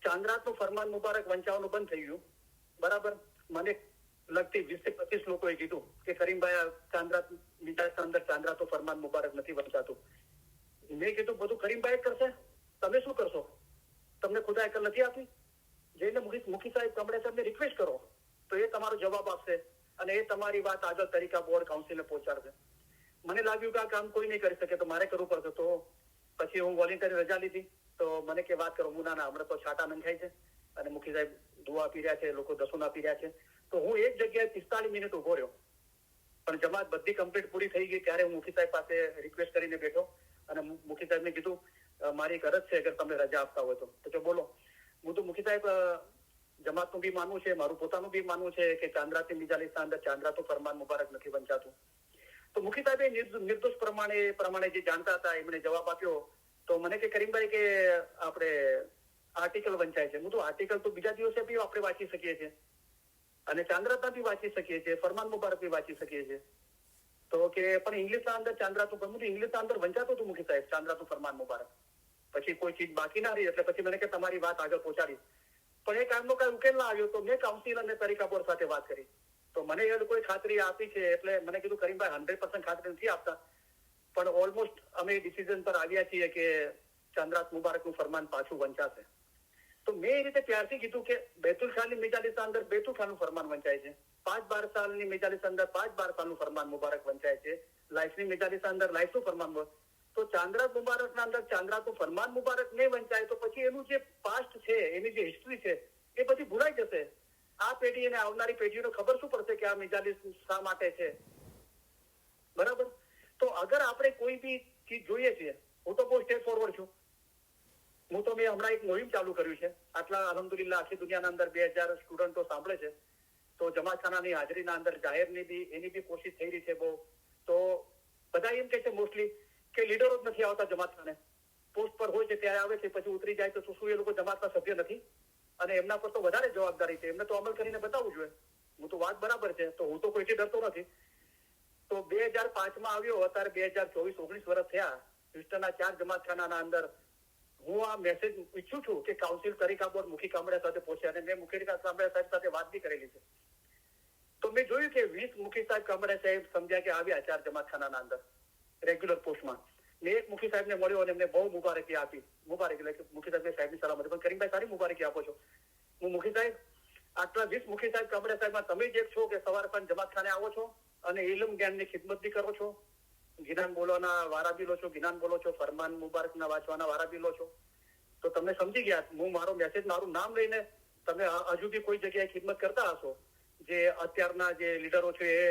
ચાંદ્રાતનું ફરમાન મુબારક વંચાવવાનું બંધ થઈ ગયું. બરાબર. મને લગતી 20 થી 25 લોકોએ કીધું કે કરીમભાઈ ચાંદ્રાત મીડિયા અંદર ચાંદ્રાતનું ફરમાન મુબારક નથી વંચાતું. મેં કીધું બધું કરીમભાઈ કરશે, તમે શું કરશો? તમને ખુદા અકલ નથી આપી? જઈને મુખી સાહેબ કમળે સાહેબને રિક્વેસ્ટ કરો તો એ તમારો જવાબ આપશે અને એ તમારી વાત આગળ તરીકા બોર્ડ કાઉન્સિલને પહોંચાડશે. મને લાગ્યું કે આ કામ કોઈ નહીં કરી શકે તો મારે કરવું પડશે. તો પછી હું વોલેન્ટરી રજા લીધી. તો મને કે વાત કરો, હું ના હમણાં તો છાટા નંખાય છે અને મુખી સાહેબ દુઆ આપી રહ્યા છે, લોકો દસુન આપી રહ્યા છે. તો હું એક જગ્યાએ 45 મિનિટ ઉભો રહ્યો, પણ જમાત બધી કમ્પ્લીટ પૂરી થઈ ગઈ ત્યારે હું મુખી સાહેબ પાસે રિક્વેસ્ટ કરીને બેઠો અને મુખી સાહેબને કીધું મારી એક અરજ છે, અગર તમે રજા આપતા હોય તો કે બોલો. હું તો મુખી સાહેબ જમાતનું બી માનવું છે, મારું પોતાનું બી માનવું છે કે ચાંદ્રાતી મિજાલિસના અંદર ચાંદ્રાતું ફરમાન મુબારક નથી વંચાતું. તો મુખી સાહેબે નિર્દોષ પ્રમાણે જે જાણતા હતા એમણે જવાબ આપ્યો. તો મને કે કરીમભાઈ કે આપણે આર્ટિકલ વંચાય છે. હું તો આર્ટિકલ તો બીજા દિવસે બી આપણે વાંચી શકીએ છીએ અને ચાંદ્રાતા બી વાંચી શકીએ છીએ, ફરમાન મુબારક બી વાંચી શકીએ છીએ. તો કે પણ ઇંગ્લિશના અંદર ચાંદ્રાતું ફરમાન, ઇંગ્લિશના અંદર વંચાતું હતું મુખી સાહેબ ચાંદ્રાતું ફરમાન મુબારક. પછી કોઈ ચીજ બાકી ના રહી એટલે પછી મને કે તમારી વાત આગળ પહોંચાડી. પણ એ કામનો કઈ ઉકેલ ના આવ્યો તો મેં કાઉન્સિલ અને તરીકા બોર્ડ સાથે વાત કરી. તો મને એ લોકોએ ખાતરી આપી છે, એટલે મને કીધું કરીમભાઈ 100% ખાતરી નથી આપતા, પણ ઓલમોસ્ટ અમે ડિસિઝન પર આવ્યા છીએ કે ચાંદ્રાત મુબારકનું ફરમાન પાછું વંચાશે. તો મેં એ રીતે ત્યારથી કીધું કે બેતુલ ખાનની મિજાલિસ અંદર બેતુલ ખાનનું ફરમાન વંચાય છે, 5-12 સાલની મિજાલિસ અંદર 5-12 સાલનું ફરમાન મુબારક વંચાય છે, લાઈફની મિજાલિસ અંદર લાઈફનું ફરમાન. તો ચાંદ્રાત મુબારકના અંદર ચાંદ્રાતનું ફરમાન મુબારક નહીં વંચાય તો પછી એનું જે પાસ્ટ છે, એની જે હિસ્ટ્રી છે એ બધી ભૂલાઈ જશે. આ પેઢી અને આવનારી પેઢીને ખબર શું પડશે કે આ મિજાલિસ શા માટે છે? બરાબર. તો અગર આપણે કોઈ બી ચીજ જોઈએ છીએ, હું તો બહુ સ્ટેપ ફોરવર્ડ છું. હું તો મેં હમણાં એક મોહિમ ચાલુ કર્યું છે. આટલા અલહમદુલિલ્લાહ આખી દુનિયાના અંદર 2000 સ્ટુડન્ટો સાંભળે છે. તો જમાતખાનાની હાજરીના અંદર જાહેરની બી એની બી કોશિશ થઈ રહી છે બહુ. તો બધા એમ કે છે મોસ્ટલી કે લીડરો જ નથી આવતા જમાતખાને. પોસ્ટ પર હોય છે ત્યારે આવે છે, પછી ઉતરી જાય તો શું એ લોકો જમાતના સભ્ય નથી? અને એમના પર તો વધારે જવાબદારી છે, એમને તો અમલ કરીને બતાવવું જોઈએ. હું તો વાત બરાબર છે, તો હું તો કોઈથી ડરતો નથી. તો 2005માં આવ્યો, અત્યારે 2024 19 વર્ષ થયા. હ્યુસ્ટનના 4 જમાતખાનાના અંદર હું આ મેસેજ ઈચ્છું છું કે કાઉન્સિલ તરીકા બોર્ડ મુખી કામડિયા સાથે પહોંચે અને મેં મુખી કામડિયા સાહેબ સાથે વાત બી કરેલી છે. તો મેં જોયું કે 20 મુખી સાહેબ કામડિયા સાહેબ સમજ્યા કે આવ્યા 4 જમાતખાનાના અંદર રેગ્યુલર પોસ્ટમાં. મેં એક મુખી સાહેબને મળ્યો અને એમને બહુ મુબારકી આપી. મુબારક એટલે મુખી સાહેબની સલામતી. પણ કરીમભાઈ સારી મુબારકી આપો છો. હું મુખી સાહેબ આટલા 20 મુખી સાહેબ કામડિયા સાહેબમાં તમે જ એક છો કે સવારે પણ જમાતખાને આવો છો અને ઇલ્મ જ્ઞાનની ખિદમત બી કરો છો, ગિનાન બોલવાના વારા બી લો છો, ગિનાન બોલો છો, ફરમાન મુબારકના વાંચવાના વારા બી લો છો. તો તમને સમજી ગયા. હું મારો મેસેજ મારું નામ લઈને તમે હજુ બી કોઈ જગ્યાએ ખિદમત કરતા હશો. જે અત્યારના જે લીડરો છે એ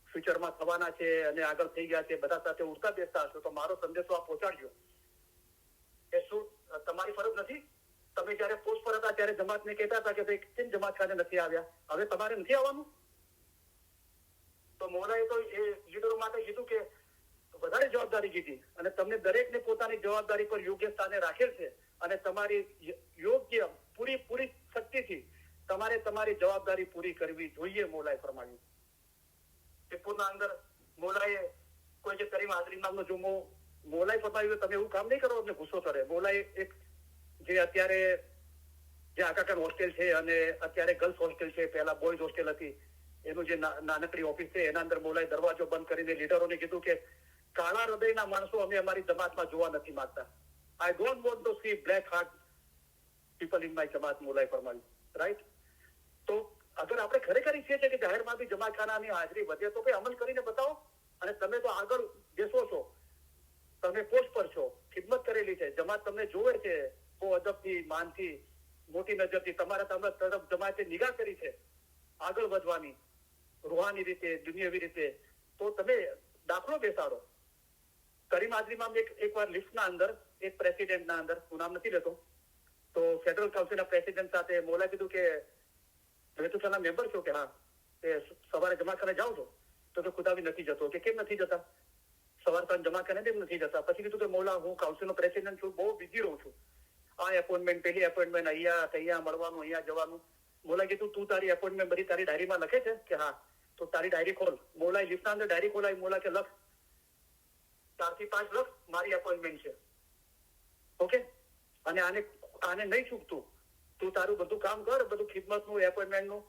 ફ્યુચરમાં થવાના છે અને આગળ થઈ ગયા છે, બધા સાથે ઉઠતા બેસતા હશો, તો મારો સંદેશો આપ પહોંચાડજો. એ શું તમારી ફરજ નથી? તમે જયારે પોસ્ટ પર હતા ત્યારે જમાતને કહેતા હતા કે ભાઈ કેમ જમાતખાને નથી આવ્યા, હવે તમારે નથી આવવાનું? તો મોલાએ તો એ લીડરો માટે કીધું કે વધારે જવાબદારી કીધી અને તમને દરેકને પોતાની જવાબદારી પર યોગ્ય સ્થાને રાખેલ છે અને તમારી યોગ્ય પૂરી શક્તિથી તમારે તમારી જવાબદારી પૂરી કરવી જોઈએ, મોલાએ ફરમાવ્યું. પેપુરના અંદર મોલાએ કોઈ જે કરીમ હાજરી નામનો જો મોલાએ ફરમાવ્યું તમે એવું કામ નહીં કરો એટલે ગુસ્સો કરે. મોલાએ એક જે અત્યારે જે આકાકાન હોસ્ટેલ છે અને અત્યારે ગર્લ્સ હોસ્ટેલ છે, પહેલા બોયઝ હોસ્ટેલ હતી, એનું જે નાનકડી ઓફિસ છે એના અંદર મોલાએ દરવાજો બંધ કરીને લીડરોને કીધું કે કાળા હૃદયના માણસો અમે અમારી જમાતમાં જોવા નથી માંગતા. I don't want to see black heart people in my jamaat, મોલાએ ફરમાવ્યું. રાઈટ. તો અગર આપણે ખરેખર ઈચ્છીએ છીએ કે જાહેરમાં બી જમાતખાનાની હાજરી વધે તો ભાઈ અમલ કરીને બતાવો. અને તમે તો આગળ બેસો છો, તમે પોસ્ટ પર છો, ખિદમત કરેલી છે, જમાત તમને જોવે છે બહુ અદબથી, માનથી, મોટી નજરથી. તમારા તરફ જમાતે નિગાહ કરી છે આગળ વધવાની, રૂહાની રીતે, દુનિયાવી રીતે. તો તમે દાખલો બેસાડો. કરીમ હાજરીમાં એકવાર લિફ્ટના અંદર એક પ્રેસિડેન્ટના અંદર, હું નામ નથી લેતો, તો ફેડરલ કાઉન્સિલના પ્રેસિડેન્ટ સાથે મોલા કીધું કે વેતુસાના મેમ્બર છો? કે હા. કે સવારે જમાતખાને જાઓ છો? તો કે ખુદા બી નથી જતો. કે કેમ નથી જતા? સવાર સાંજ જમાતખાને કેમ નથી જતા? પછી કીધું કે મોલા હું કાઉન્સિલનો પ્રેસિડેન્ટ છું, બહુ બિઝી રહું છું. આ એપોઇન્ટમેન્ટ, પેલી એપોઇન્ટમેન્ટ, અહીંયા મળવાનું, અહીંયા જવાનું. મોલા કીધું તું તારી એપોઇન્ટમેન્ટ બધી તારી ડાયરીમાં લખે છે? કે હા. તો તારી ડાયરી ખોલ. મોલાએ લિફ્ટના અંદર ડાયરી ખોલાવી. મોલા કે લખ, 4 થી 5 લખ, મારી એપોઇન્ટમેન્ટ છે. ઓકે. અને આને નહીં ચૂકતું તું તારું બધું કામ કર, બધું ખિદમતનું, એપોઇન્ટમેન્ટનું,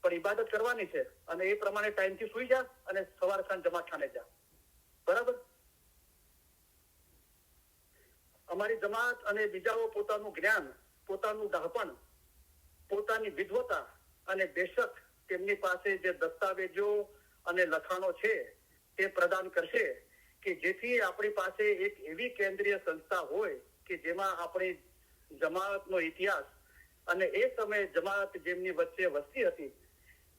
પણ ઇબાદત કરવાની છે અને એ પ્રમાણે ટાઈમથી સુઈ જા અને સવાર સાંજ જમાતખાને જા. બરાબર? અમારી જમાત અને બીજાઓ પોતાનું જ્ઞાન, પોતાનું દાહપણ, પોતાની વિદ્વતા અને બેશક તેમની પાસે જે દસ્તાવેજો અને લખાણો છે તે પ્રદાન કરશે કે જેથી આપણી પાસે એક એવી કેન્દ્રીય સંસ્થા હોય કે જેમાં આપણી જમાતનો ઇતિહાસ અને એ સમયે જમાત જેમની વચ્ચે વસતી હતી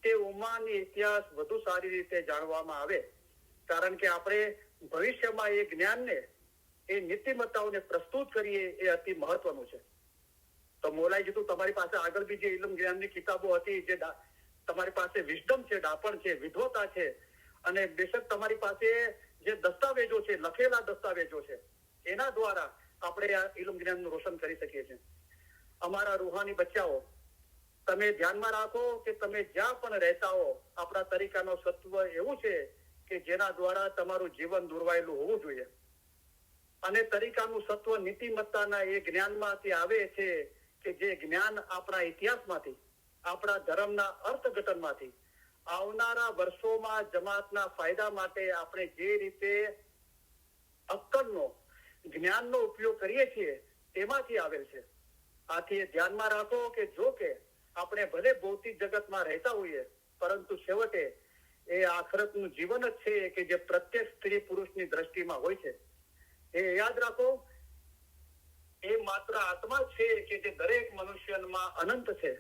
તે ઉમ્માની ઇતિહાસ વધુ સારી રીતે જાણવામાં આવે, કારણ કે આપણે ભવિષ્યમાં એ જ્ઞાનને, એ નીતિમત્તાઓને પ્રસ્તુત કરીએ એ અતિ મહત્વનું છે. તો મોલાએ કીધું તમારી પાસે આગળ બી જે ઇલ્મ જ્ઞાનની કિતાબો હતી, જે તમારી પાસે વિઝડમ છે, ડાપણ છે, વિદ્વતા છે, અને બેશક તમારી પાસે જે દસ્તાવેજો છે, લખેલા દસ્તાવેજો છે, એના દ્વારા આપણે આ ઇલ્મ જ્ઞાનનું રોશન કરી શકીએ છીએ. અમારા રૂહાની બચ્ચાઓ, તમે ધ્યાનમાં રાખો કે તમે જ્યાં પણ રહેતા હો, આપણા તરીકાનો સત્વ એવું છે કે જેના દ્વારા તમારું જીવન દોરવાયેલું હોવું જોઈએ. અને તરીકાનું સત્વ નીતિમત્તાના એ જ્ઞાનમાંથી આવે છે કે જે જ્ઞાન આપણા ઇતિહાસમાંથી, આપણા ધર્મના અર્થઘટનમાંથી આવનારા વર્ષોમાં જમાતના ફાયદા માટે આપણે જે રીતે અક્કલનો, જ્ઞાનનો ઉપયોગ કરીએ છીએ તેમાંથી આવેલ છે. આથી ધ્યાનમાં રાખો કે જો કે આપણે ભલે ભૌતિક જગતમાં રહેતા હોઈએ, પરંતુ છેવટે એ આખરતનું જીવન જ છે કે જે પ્રત્યેક સ્ત્રી પુરુષની દ્રષ્ટિમાં હોય છે. એ યાદ રાખો, એ માત્ર આત્મા છે કે જે દરેક મનુષ્યમાં અનંત છે.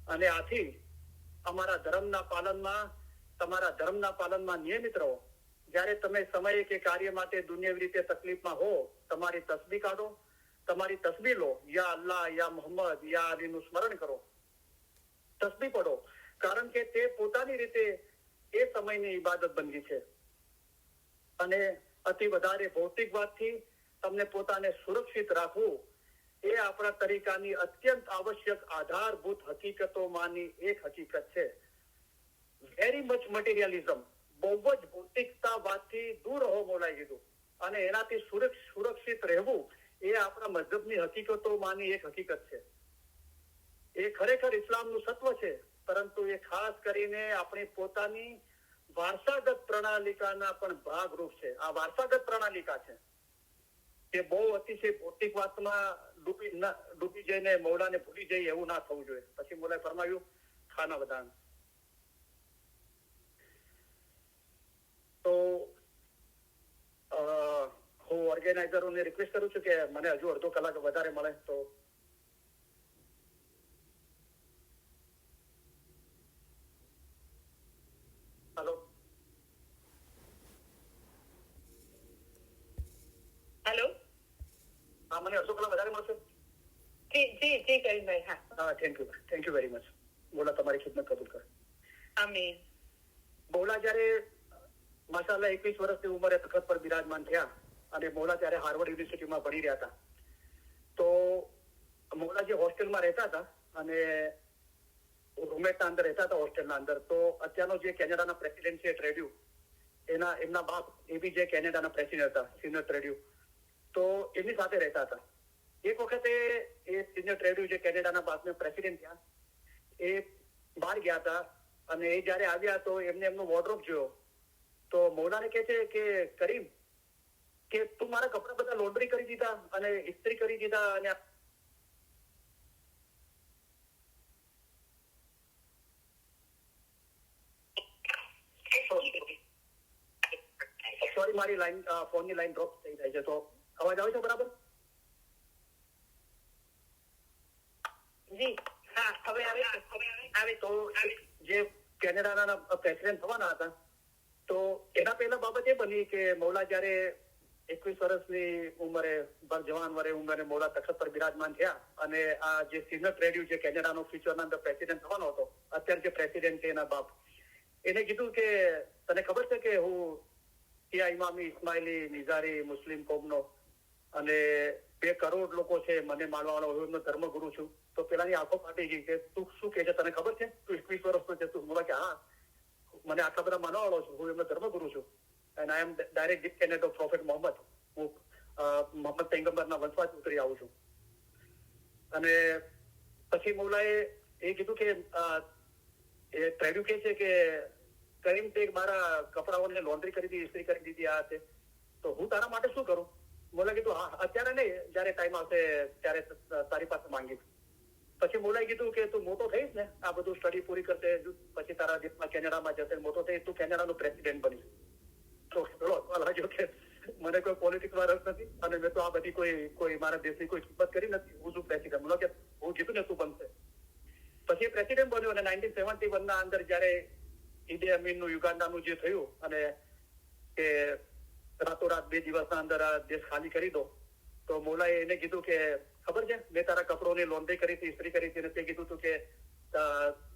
અને આથી અમારા ધર્મના પાલનમાં, તમારા ધર્મના પાલનમાં નિયમિત રહો. જ્યારે તમે સમય કે કાર્ય માટે દુનિયાવી રીતે તકલીફમાં હો, તમારી તસ્બીહ કાઢો, તમારી તસ્બીહ લો, યા અલ્લાહ, યા મોહમ્મદ, યા અલીનું સ્મરણ કરો, તસ્બીહ પડો, કારણ કે તે પોતાની રીતે એ સમયની ઇબાદત બની છે. અને અતિ વધારે ભૌતિકવાદથી તમને પોતાને સુરક્ષિત રાખવું એ આપણા તરીકાની અત્યંત આવશ્યક આધારભૂત હકીકતોમાંની એક હકીકત છે. વેરી મચ મટીરિયલિઝમ, બહુ જ ભૌતિકતાવાદથી દૂર રહો મોલાએ કીધું, અને એનાથી સુરક્ષિત રહેવું એ આપણા મذહબની હકીકતોમાંની એક હકીકત છે. એ ખરેખર ઇસ્લામનું સત્વ છે, પરંતુ એ ખાસ કરીને આપણી પોતાની વારસાગત પ્રણાલિકાના પણ ભાગરૂપ છે. આ વારસાગત પ્રણાલિકા છે કે બહુ અતિશય ભૌતિકવાદમાં ડૂબી જઈને મૌલાને ભૂલી જઈએ એવું ના થવું જોઈએ. પછી મોલાએ ફરમાવ્યું ખાના બદાન. તો હું ઓર્ગેનાઇઝરોને રિક્વેસ્ટ કરું છું કે મને હજુ અડધો કલાક વધારે મળે તો. હેલો હેલો, હા, મને અડધો કલાક વધારે મળશે? જી જી જી કરીમભાઈ. હા, થેન્ક યુ વેરી મચ. બોલા તમારી ખિદમત કબૂલ કરે. આમીન. બોલા જયારે માશાઅલ્લાહ 21 વર્ષની ઉંમરે તખત પર બિરાજમાન થયા અને મોલા ત્યારે હાર્વર્ડ યુનિવર્સિટીમાં ભણી રહ્યા હતા. તો મોલા જે હોસ્ટેલમાં રહેતા હતા અને રૂમમેટના અંદર રહેતા હતા હોસ્ટેલના અંદર, તો અત્યારનો જે કેનેડાના પ્રેસિડેન્ટ છે ટ્રેડ્યુ, એમના બાપ એ બી જે કેનેડાના પ્રેસિડેન્ટ હતા, સિનિયર ટ્રેડ્યુ, તો એમની સાથે રહેતા હતા. એક વખતે એ સિનિયર ટ્રેડ્યુ જે કેનેડાના બાપને પ્રેસિડેન્ટ થયા, એ બહાર ગયા હતા અને એ જયારે આવ્યા તો એમને એમનો વોર્ડરોબ જોયો. તો મૌલાને કહે છે કે કરીમ, કે તું મારા કપડા બધા લોન્ડ્રી કરી દીધા અને ઇસ્ત્રી કરી દીધા અને સોરી, મારી લાઈન, ફોનની લાઈન ડ્રોપ થઈ જાય છે. તો અવાજ આવે છે બરાબર? જી હા, હવે આવે. તો જે કેનેડાના પ્રેસિડેન્ટ થવાના હતા, તો એના પહેલા બાબત એ બની કે મૌલા જયારે 21 વર્ષની ઉંમરે, જવાન ઉંમરે મૌલા તખત પર બિરાજમાન થયા અને આ જે સિનિયર ટ્રેડ્યુ જે કેનેડાનો ફ્યુચરના અંદર પ્રેસિડેન્ટ થવાનો હતો, અત્યારે જે પ્રેસિડેન્ટ છે એના બાપ, એને કીધું કે તને ખબર છે કે હું શિયા ઇમામી ઇસ્માઇલી નિઝારી મુસ્લિમ કોમનો અને 2 કરોડ લોકો છે મને માનવાવાળો, હું એમનો ધર્મગુરુ છું. તો પેલાની આંખો ફાટી ગઈ કે તું શું કહે છે, તને ખબર છે તું 21 વર્ષનો છે? તું બોલા કે હા, મને આટલા બધા માનવાવાળો છું, હું એમનો ધર્મગુરુ છું, and I am direct dependent of prophet Mohammed. હું મોહમ્મદ પૈગંબરના વંશવાદ ઉતરી આવું છું. અને પછી મૌલાએ એ કીધું કે એ ટ્રેડ્યુ કે છે કે કરીમ તે મારા કપડાઓને લોન્ડ્રી કરી દીધી, ઇસ્ત્રી કરી દીધી આ તે, તો હું તારા માટે શું કરું? મોલા કીધું હા અત્યારે નહીં, જયારે ટાઈમ આવશે ત્યારે તારી પાસે માંગીશ. પછી મોલાએ કીધું કે તું મોટો થઈશ ને, આ બધું સ્ટડી પૂરી કરશે, પછી તારા દેશમાં કેનેડામાં જશે, મોટો થઈશ તું કેનેડાનો પ્રેસિડેન્ટ બનીશ. તો લાગ્યો કે મને કોઈ પોલિટિક્સમાં રસ નથી અને મેં તો આ બધી કોઈ મારા દેશની કોઈ કિંમત કરી નથી, હું શું પ્રેસિડેન્ટ? મને કે હું કીધું ને તું બનશે. પછી પ્રેસિડેન્ટ બન્યો અને 1971 ના અંદર જયારે ઈદી અમીનનું યુગાન્ડાનું જે થયું અને કે રાતોરાત 2 દિવસના અંદર આ દેશ ખાલી કરી દો, તો મૌલાએ એને કીધું કે ખબર છે મેં તારા કપડોની લોન્ડ્રી કરી હતી, ઇસ્ત્રી કરી હતી, અને તે કીધું હતું કે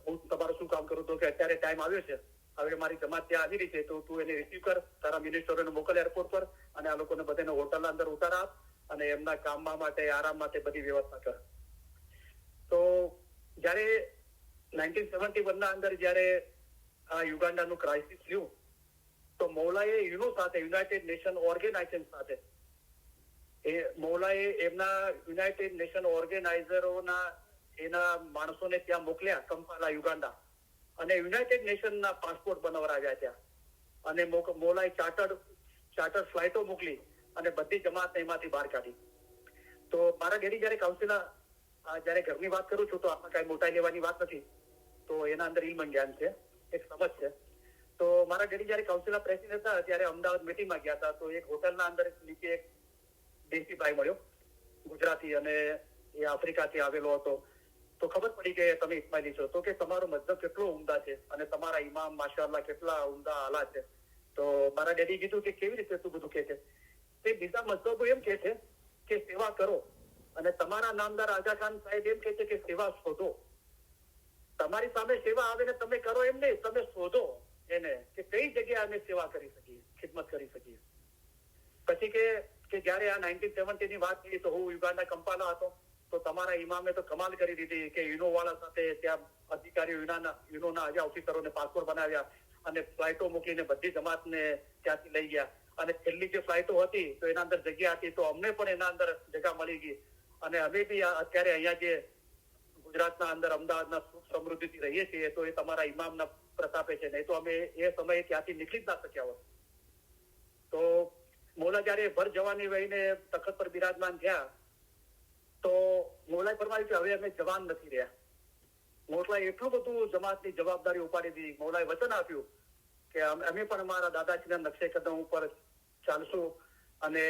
હું તમારું શું કામ કરું? તો કે અત્યારે ટાઈમ આવ્યો છે, હવે મારી જમાત ત્યાં આવી રહી છે, તો તું એને રિસીવ કર, તારા મિનિસ્ટરોને મોકલ એરપોર્ટ પર અને આ લોકોને બધાને હોટલના અંદર ઉતાર આપ અને એમના કામમાં માટે આરામ માટે બધી વ્યવસ્થા કર. તો જયારે 1971 ના અંદર જયારે આ યુગાન્ડાનું ક્રાઇસિસ થયું, તો મૌલાએ યુનો સાથે, યુનાઇટેડ નેશન ઓર્ગેનાઇઝેશન સાથે, એ મૌલાએ એમના યુનાઇટેડ નેશન ઓર્ગેનાઇઝરોના એના માણસોને ત્યાં મોકલ્યા કંપાલા યુગાન્ડા, અને યુનાઇટેડ નેશનના પાસપોર્ટ બનાવરાવ્યા ત્યાં, અને મૌલાએ ચાર્ટર્ડ ફ્લાઇટો મોકલી અને બધી જમાતને એમાંથી બહાર કાઢી. તો મારા ડેડી જયારે કાઉન્સિલર, જયારે ઘરની વાત કરું છું તો આમાં કઈ મોટાઈ લેવાની વાત નથી, તો એના અંદર ઇલ્મ જ્ઞાન છે, એક સમજ છે. તો મારા ડેડી જયારે કાઉન્સિલર પ્રેસિડેન્ટ હતા ત્યારે અમદાવાદ મિટિંગમાં ગયા હતા, તો એક હોટલના અંદર નીચે એક દેશી ભાઈ મળ્યો, ગુજરાતી, અને એ આફ્રિકાથી આવેલો હતો. તો ખબર પડી કે તમે ઇસ્માઇલી છો, તો કે તમારો મતલબ કેટલો ઉમદા છે અને તમારા ઇમામ માશાઅલ્લાહ કેટલા ઉમદા આલા છે. તો મારા ડેડી કીધું કે કેવી રીતે તું બધું કે છે? તે બીજા મતલબો એમ કે છે કે સેવા કરો, અને તમારા નામદાર આગા ખાન સાહેબ એમ કે છે કે સેવા શોધો. તમારી સામે સેવા આવે ને તમે કરો એમ નહીં, તમે શોધો એને કે કઈ જગ્યાએ અમે સેવા કરી શકીએ, ખિદમત કરી શકીએ. પછી કે જયારે આ 1970 ની વાત થઈ તો હું યુગાન્ડા કંપાલા હતો, તો તમારા ઇમામે તો કમાલ કરી દીધી કે યુનો વાળા સાથે ત્યાં અધિકારીઓ યુનોના હજા ઓફિસરોને પાસપોર્ટ બનાવ્યા અને ફ્લાઇટો મૂકીને બધી જમાતને ત્યાંથી લઈ ગયા. અને છેલ્લી જે ફ્લાઇટો હતી તો એના અંદર જગ્યા હતી, તો અમને પણ એના અંદર જગ્યા મળી ગઈ. અને અમે બી અત્યારે અહીંયા જે ગુજરાતના અંદર અમદાવાદના સુખ સમૃદ્ધિથી રહીએ છીએ તો એ તમારા ઇમામના પ્રતાપે છે, નહીં તો અમે એ સમયે ત્યાંથી નીકળી જ ના શક્યા હોત. તો મૌલા જયારે ભર જવાની વહીને તખત પર બિરાજમાન થયા, તો મૌલાએ ફરમાવ્યું કે હવે અમે જવાન નથી રહ્યા. મૌલાએ એટલું બધું જમાતની જવાબદારી ઉપાડી દીધી. મૌલાએ વચન આપ્યું કે અમે પણ અમારા દાદાજીના નકશે કદમ ઉપર ચાલશું અને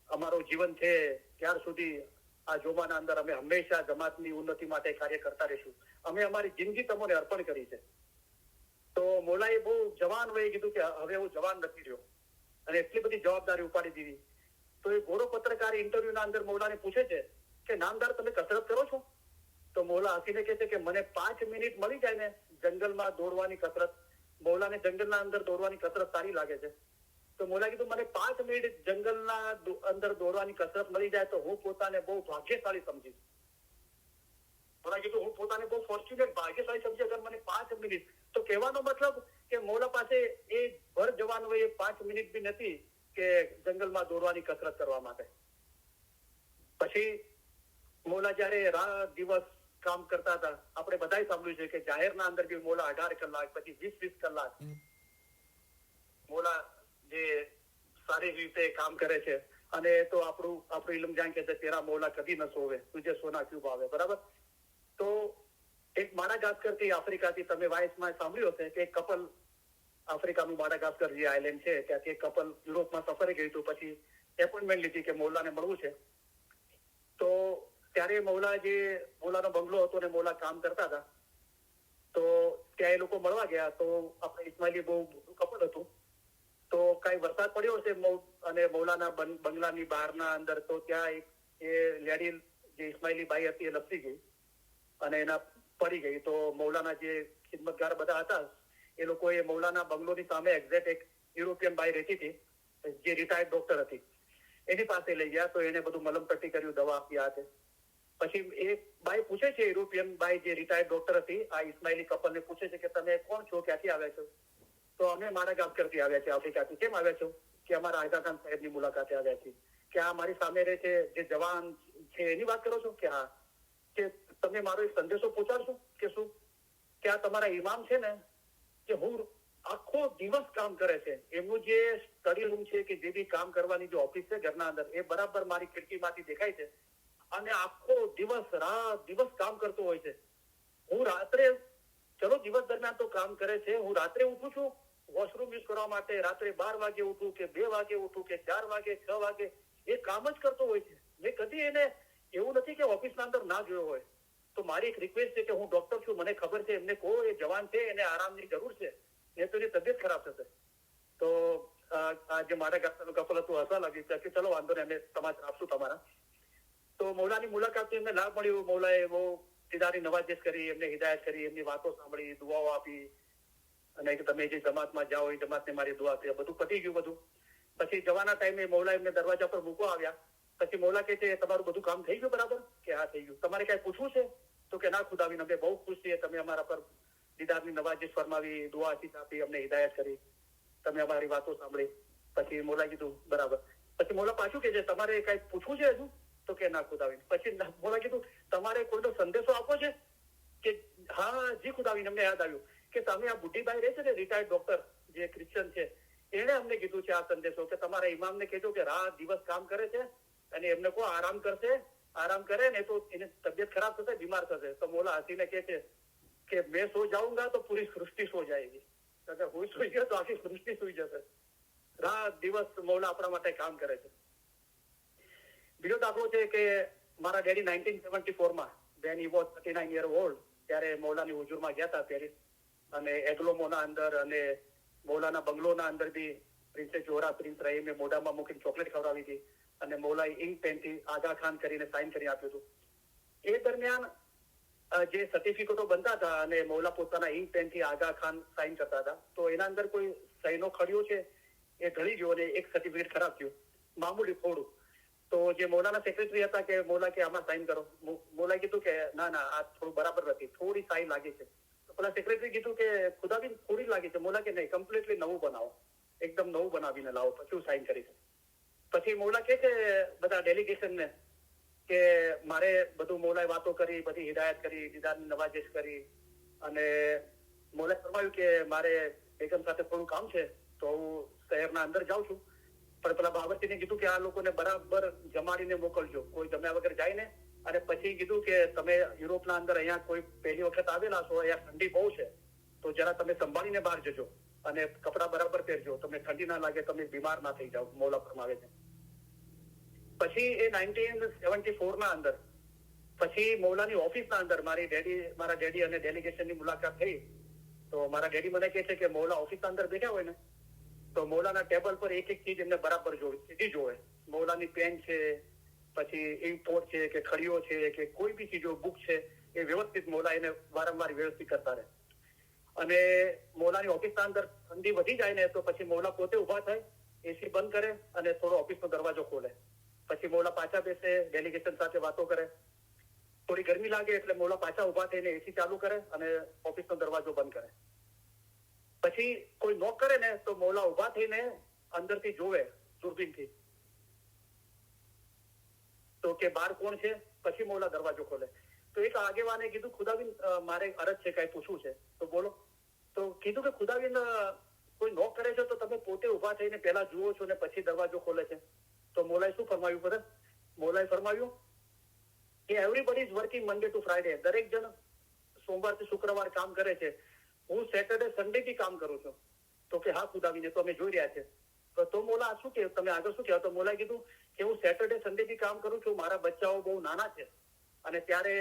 અમારું જીવન છે ત્યાર સુધી આ જોમાના અંદર અમે હંમેશા જમાતની ઉન્નતિ માટે કાર્ય કરતા રહીશું. અમે અમારી જિંદગી તમને અર્પણ કરી છે. તો મૌલાએ બહુ જવાન વયે કીધું કે હવે હું જવાન નથી રહ્યો, અને એટલી બધી જવાબદારી ઉપાડી દીધી. તો એ ગોરો પત્રકાર ઇન્ટરવ્યુના અંદર મૌલાને પૂછે છે કે નામદાર તમે કસરત કરો છો? તો મૌલા હસીને કહે છે કે મને 5 મિનિટ મળી જાય ને જંગલમાં દોડવાની કસરત, મૌલાને જંગલના અંદર દોડવાની કસરત સારી લાગે છે. તો મૌલા કીધું મને 5 મિનિટ જંગલના અંદર દોડવાની કસરત મળી જાય તો હું પોતાને બહુ ભાગ્યશાળી સમજીશ. મૌલા કીધું હું પોતાને બહુ ફોર્ચ્યુનેટ, ભાગ્યશાળી સમજી અગર મને 5 મિનિટ. તો કહેવાનો મતલબ કે મૌલા પાસે એ ભર જવાનું હોય એ 5 મિનિટ બી નથી કે જંગલમાં દોડવાની કસરત કરવા માટે. પછી મૌલા જયારે રાત દિવસ કામ કરતા હતા, આપણે બધાએ સાંભળ્યું છે કે જાહેરના અંદર બી મૌલા 18 કલાક, પછી 20 કલાક મૌલા જે સારી રીતે કામ કરે છે. અને તો આપણું ઇલ્મ જાન કે તેરા મૌલા કદી ન સોવે, તુજે સોના ક્યું ભાવે, બરાબર. તો એક માડાગાસ્કર થી આફ્રિકાથી તમે વાઇસમાં સાંભળ્યું હશે કે એક કપલ, આફ્રિકાનું માડાગાસ્કર જે આઇલેન્ડ છે ત્યાંથી એક કપલ યુરોપમાં સફરે ગયું હતું, પછી એપોઇન્ટમેન્ટ લીધી કે મૌલાને મળવું છે. તો ત્યારે મૌલાનો બંગલો હતો ને મૌલા કામ કરતા હતા, તો ત્યાં એ લોકો મળવા ગયા. તો આપણે ઇસ્માઇલી બહુ કપલ હતું, તો કઈ વરસાદ પડ્યો હશે અને મૌલાના બંગલાની બહારના અંદર, તો ત્યાં એ લેડી જે ઇસ્માઇલી બાઈ હતી એ લપસી ગઈ અને એના પડી ગઈ. તો મૌલાના જે ખિદમતગાર બધા હતા એ લોકોએ મૌલાના બંગલોની સામે એક્ઝેક્ટ એક યુરોપિયન બાઈ રહેતી હતી જે રિટાયર્ડ ડોક્ટર હતી, એની પાસે લઈ ગયા. તો એને બધું મલમપટ્ટી કર્યું, દવા આપી આ. પછી એ બાઈ પૂછે છે, યુરોપિયન બાઈ જે રિટાયર્ડ ડોક્ટર હતી, આ ઇસ્માઇલી કપલને પૂછે છે કે તમે કોણ છો, ક્યાંથી આવ્યા છો? તો અમે માડાગાસ્કરથી આવ્યા છે, આફ્રિકાથી. કેમ આવ્યા છો? કે અમારા આગા ખાન સાહેબની મુલાકાતે આવ્યા છીએ. કે આ મારી સામે રહે છે જે જવાન છે એની વાત કરો છો? કે હા. કે તમે મારો એક સંદેશો પહોંચાડશો કે શું કે આ તમારા ઇમામ છે ને કે હું આખો દિવસ કામ કરે છે, એમનું જે સ્ટડી રૂમ છે કે જે બી કામ કરવાની જે ઓફિસ છે ઘરના અંદર એ બરાબર મારી ખિડકીમાંથી દેખાય છે અને આખો દિવસ રાત દિવસ કામ કરતો હોય છે. હું રાત્રે ચલો દિવસ દરમિયાન તો કામ કરે છે, હું રાત્રે ઉઠું છું વોશરૂમ યુઝ કરવા માટે, રાત્રે 12 વાગે ઉઠું કે 2 વાગે ઉઠું કે 4 વાગે 6 વાગે એ કામ જ કરતો હોય છે. મેં કદી એને એવું નથી કે ઓફિસના અંદર ના જોયો હોય. તો મારી એક રિક્વેસ્ટ છે કે હું ડોક્ટર છું, મને ખબર છે એમને કહો એ જવાન છે, એને આરામની જરૂર છે, એ તો એની તબિયત ખરાબ થશે. તો આજે મારા ગામનું કપલ હતું, હસવા લાગી કે ચલો વાંધો નહીં, અમે સમાચાર આપશું તમારા. તો મૌલાની મુલાકાત એમને લાભ મળ્યું. મૌલાએ બહુ દીદારી નવાજીશ કરી, એમને હિદાયત કરી, એમની વાતો સાંભળી, દુઆઓ આપી અને કે તમે જે જમાતમાં જાઓ એ જમાતને મારી દુઆ છે. બધું પતી ગયું બધું. પછી જવાના ટાઈમે મૌલા એમને દરવાજા પર મૂકવા આવ્યા. પછી મૌલા કહે છે તમારું બધું કામ થઈ ગયું બરાબર? કે હા થઈ ગયું. તમારે કઈ પૂછવું છે? તો કે ના ખુદાવીને અમે બહુ ખુશ છીએ, તમે અમારા પર દીદારની નવાજીશ ફરમાવી, દુઆ આપી, અમને હિદાયત કરી, તમે અમારી વાતો સાંભળી. પછી મૌલા કીધું બરાબર. પછી મૌલા પાછું કે છે તમારે કઈ પૂછવું છે હજુ? તો કે ના ખુદાવીને. પછી મૌલા કીધું તમારે કોઈનો સંદેશો આપવો છે? કે હા જી ખુદાવીને. અમને યાદ આવ્યું કે તમે આ બુઢીબાઈ રહે છે ને રિટાયર્ડ ડોક્ટર જે ક્રિશ્ચિયન છે, એને અમને કીધું છે આ સંદેશો કે તમારા ઇમામને કહેજો કે રાત દિવસ કામ કરે છે અને એમને કહો આરામ કરશે, આરામ કરે ને તો એની તબિયત ખરાબ થશે, બીમાર થશે. તો મૌલા હસીને કહે છે કે મેં સો જાઉંગા તો પૂરી સૃષ્ટિ સો જાયગી. અગર હું સુઈ ગયો તો આખી સૃષ્ટિ સુઈ જશે. રાત દિવસ મૌલા આપણા માટે કામ કરે છે. બીજો દાખલો છે કે મારા daddy 1974માં when he was 39 year old ત્યારે મૌલાની હુજુરમાં ગયા હતા પેરિસ, અને એગ્લોમોના અંદર અને મૌલાના બંગલોના અંદર બી પ્રિન્સેસ જોહરા, પ્રિન્સ રહીમે મોઢામાં મૂકીને ચોકલેટ ખવડાવી હતી અને મૌલાએ ઇંક પેનથી આગા ખાન કરીને સાઇન કરી આપ્યું હતું. એ દરમિયાન જે સર્ટિફિકેટો બનતા હતા અને મૌલા પોતાના ઇંક પેનથી આગા ખાન સાઇન કરતા હતા, તો એના અંદર કોઈ સહીનો ખડિયો છે એ ઢળી ગયો અને એક સર્ટિફિકેટ ખરાબ થયું, મામૂલી થોડું. તો જે મૌલાના સેક્રેટરી હતા કે મૌલા કે આમાં સાઇન કરો. મૌલાએ કીધું કે ના ના આ થોડું બરાબર નથી, થોડી સાઇન લાગે છે. તો પેલા સેક્રેટરી કીધું કે ખુદાબીન થોડી લાગે છે. મૌલા કે નહીં, કમ્પ્લીટલી નવું બનાવો, એકદમ નવું બનાવીને લાવો, પછી હું સાઇન કરીશ. પછી મૌલા કે છે બધા ડેલિગેશનને કે મારે બધું મૌલાએ વાતો કરી, બધી હિદાયત કરી, દીદારની નવાજીશ કરી, અને મૌલાએ ફરમાવ્યું કે મારે બેગમ સાથે થોડું કામ છે તો હું શહેરના અંદર જાઉં છું, પણ પેલા બાવરચીને કીધું કે આ લોકોને બરાબર જમાડીને મોકલજો, કોઈ જમ્યા વગર જાય ને. અને પછી કીધું કે તમે યુરોપના અંદર અહીંયા કોઈ પહેલી વખત આવેલા છો, અહીંયા ઠંડી બહુ છે, તો જરા તમે સંભાળીને બહાર જજો અને કપડા બરાબર પહેરજો, તમને ઠંડી ના લાગે, તમે બીમાર ના થઈ જાઓ, મૌલા ફરમાવે છે. પછી એ 1974ના અંદર પછી મૌલાની ઓફિસના અંદર મારા ડેડી અને ડેલિગેશનની મુલાકાત થઈ. તો મારા ડેડી મને કહે છે કે મૌલા ઓફિસના અંદર બેઠા હોય ને તો મૌલાના ટેબલ પર એક એક ચીજ એમને બરાબર સીધી જોવે. મૌલાની પેન છે, પછી ઇન્કપોર્ટ છે કે ખડીઓ છે કે કોઈ બી ચીજો, બુક છે, એ વ્યવસ્થિત મૌલા એને વારંવાર વ્યવસ્થિત કરતા રહે. અને મૌલાની ઓફિસના અંદર ઠંડી વધી જાય ને તો પછી મૌલા પોતે ઉભા થાય, એસી બંધ કરે અને થોડો ઓફિસનો દરવાજો ખોલે. પછી મૌલા પાછા બેસે, ડેલિગેશન સાથે વાતો કરે. થોડી ગરમી લાગે એટલે મૌલા પાછા ઉભા થઈને એસી ચાલુ કરે અને ઓફિસનો દરવાજો બંધ કરે. પછી કોઈ નોક કરે ને તો મૌલા ઉભા થઈને અંદરથી જોવે દૂરબીનથી તો કે બહાર કોણ છે. પછી મૌલા દરવાજો ખોલે. તો એક આગેવાને કીધું ખુદાબીન મારે અરજ છે, કઈ પૂછવું છે તો બોલો. તો કીધું કે ખુદાબીન કોઈ નોક કરે છે તો તમે પોતે ઉભા થઈને પહેલા જુઓ છો ને પછી દરવાજો ખોલે છે. તો મૌલાએ શું ફરમાવ્યું ખબર? મૌલાએ ફરમાવ્યું કે everybody is working Monday to Friday. દરેક જણ સોમવારથી શુક્રવાર કામ કરે છે, હું સેટરડે સન્ડે થી કામ કરું છું. તો કે હા ખુદાબીને તો અમે જોઈ રહ્યા છે. તો મૌલા શું કે તમે આગળ શું કહેવા? તો મૌલાએ કીધું કે હું સેટરડે સન્ડે થી કામ કરું છું, મારા બચ્ચાઓ બહુ નાના છે, અને ત્યારે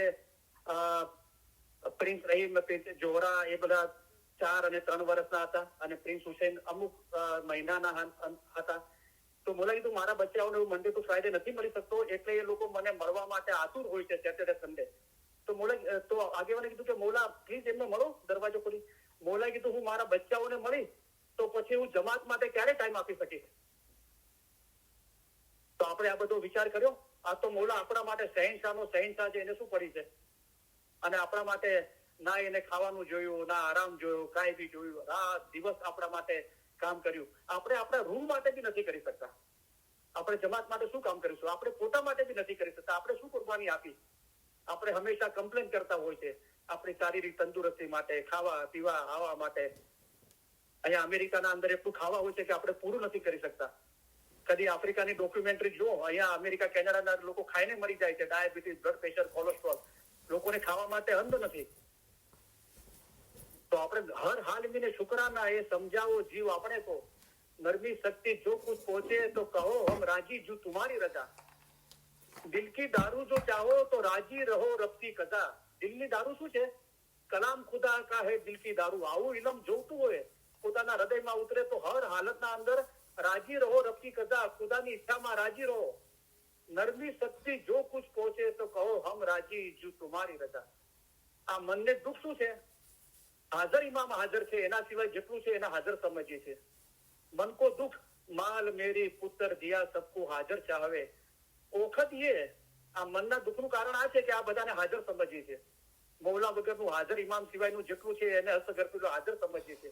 પ્રિન્સ રહીમ, પ્રિન્સ જોહરા એ બધા 4 અને 3 વર્ષના હતા, અને પ્રિન્સ હુસેન અમુક મહિનાના હતા. તો મૌલાએ કીધું મારા બચ્ચાઓને હું મંડે ટુ ફ્રાઈડે નથી મળી શકતો, એટલે એ લોકો મને મળવા માટે આતુર હોય છે સેટરડે સન્ડે. તો મૌલા તો આગેવાને કીધું કે મૌલા પ્લીઝ એમને મળો, દરવાજો ખોલી. મૌલાએ કીધું હું મારા બચ્ચાઓને મળી તો પછી હું જમાત માટે ક્યારે ટાઈમ આપી શકીશ? તો આપણે આ બધો વિચાર કર્યો. આ તો મૌલા આપણા માટે શહેનશાહ છે, એને શું પડી છે? અને આપણા માટે ના એને ખાવાનું જોયું, ના આરામ જોયો, કાંઈ બી જોયું, રાત દિવસ આપણા માટે કામ કર્યું. આપણે આપણા રૂમ માટે બી નથી કરી શકતા. આપણે જમાત માટે શું કામ કરીશું? આપણે પોતા માટે બી નથી કરી શકતા. આપણે શું કુરબાની આપી? આપણે હંમેશા કમ્પ્લેન કરતા હોય છે આપણી શારીરિક તંદુરસ્તી માટે, ખાવા પીવા આવા માટે. અહીંયા અમેરિકાના અંદર એટલું ખાવા હોય છે કે આપણે પૂરું નથી કરી શકતા. કદી આફ્રિકાની ડોક્યુમેન્ટરી જો, અહીંયા અમેરિકા કેનેડાના લોકો ખાઈને મરી જાય છે, ડાયાબિટીસ, બ્લડ પ્રેશર, કોલેસ્ટ્રોલ. લોકોને ખાવા માટે અન્ન નથી. તો આપણે હર હાલ में शुक्राना ये समझाओ जीव अपने को, नरमी शक्ति जो कुछ पहुंचे तो कहो हम राजी जो तुम्हारी रजा. दिल की दारू जो चाहो तो राजी रहो रब की कजा. દિલની દારૂ શું છે? કલામ ખુદા કા હે દિલ કી દારૂ. આવું ઇલમ જોતું હોય પોતાના હૃદયમાં ઉતરે તો હર હાલતના અંદર રાજી રહો રબ કી કજા, ખુદાની ઈચ્છામાં રાજી રહો. નરમી શક્તિ જો કુછ પહોંચે તો કહો હમ રાજી જો તુમ્હારી રજા. આ મનને દુઃખ શું છે? હાજર ઇમામ હાજર છે, એના સિવાય જેટલું છે એના હાજર સમજીએ છે. મન કો દુઃખ માલ મેરી પુત્ર દિયા સબકો હાજર ચાહવે. ઓખત ये આ મનના દુઃખનું કારણ આ છે કે આ બધાને હાજર સમજીએ છે. મૌલા વગરનું હાજર ઇમામ સિવાયનું જેટલું છે એને હસ્તગર પેલું હાજર સમજીએ છે.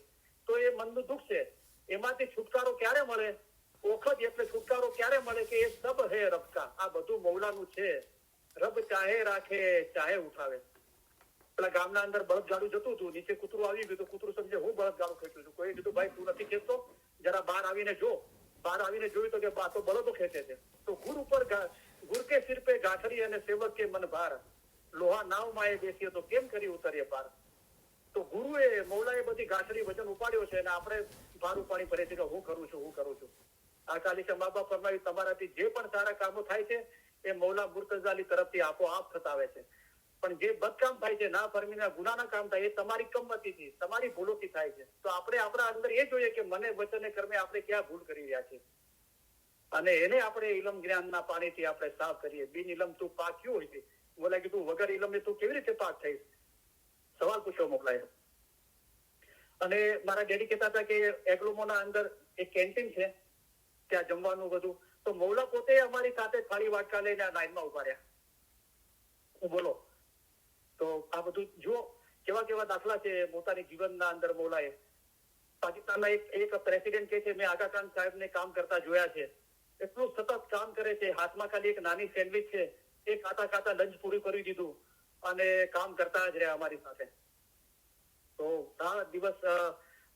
તો એ મનનું દુઃખ છે. એમાંથી છુટકારો ક્યારે મળે? ઓખત એટલે છુટકારો ક્યારે મળે કે એ સબ હે રબ કા. આ બધું મૌલાનું છે. રબ ચાહે રાખે ચાહે ઉઠાવે. પેલા ગામના અંદર બળદગાડું જતું હતું, નીચે કૂતરું આવી ગયું તો કૂતરું સમજે હું બળદગાડું ખેંચું છું. કોઈ કીધું ભાઈ તું નથી ખેંચતો, જરા બહાર આવીને જો. બહાર આવીને જોયું તો કે બા તો બળદો ખેંચે છે. તો ગુર ઉપર ગુર કે સિર પે ગાંઠરી અને સેવક કે મન ભાર. લોહા નાવ માં એ બેસીએ તો કેમ કરી ઉતરીએ પાર. તો ગુરુએ મૌલાએ બધી ગાંઠરી વજન ઉપાડ્યો છે અને આપણે ભાર ઉપાડી ફરે છે કે હું કરું છું. આ કાલી મા બાપ ફરમાવ્યું તમારાથી જે પણ સારા કામો થાય છે એ મૌલા મુર્તઝાલી તરફથી આપોઆપ થતા આવે છે. પણ જે બદકામ થાય છે, ના ફરમીના ગુનાના કામ થાય, એ તમારી કમતીથી, તમારી ભૂલોથી થાય છે. તો આપણે આપણા અંદર એ જોઈએ કે મને વચને કર્મે આપણે ક્યાં ભૂલ કરી રહ્યા છે અને એને આપણે ઇલમ જ્ઞાનના પાણીથી આપણે સાફ કરીએ. બિન ઇલમ તું પાક ક્યું હોય છે? બોલા કે તું વગર ઇલમે તું કેવી રીતે પાક થઈશ? સવાલ પૂછ્યો મોકલાય. અને મારા ડેડી કહેતા હતા કે એગ્લોમોના અંદર એક કેન્ટીન છે, ત્યાં જમવાનું બધું. તો મૌલા પોતે અમારી સાથે થાળી વાટકા લઈને આ લાઈનમાં ઉભા રહ્યા. હું બોલો તો આ બધું જુઓ કેવા કેવા દાખલા છે પોતાની જીવનના અંદર મૌલાએ. પાકિસ્તાનના એક પ્રેસિડેન્ટ કે છે મેં આગા ખાન સાહેબને કામ કરતા જોયા છે. એટલું સતત કામ કરે છે, હાથમાં ખાલી એક નાની સેન્ડવિચ છે, એ ખાતા ખાતા લંચ પૂરું કરી દીધું અને કામ કરતા જ રહ્યા અમારી સાથે. તો આ દિવસ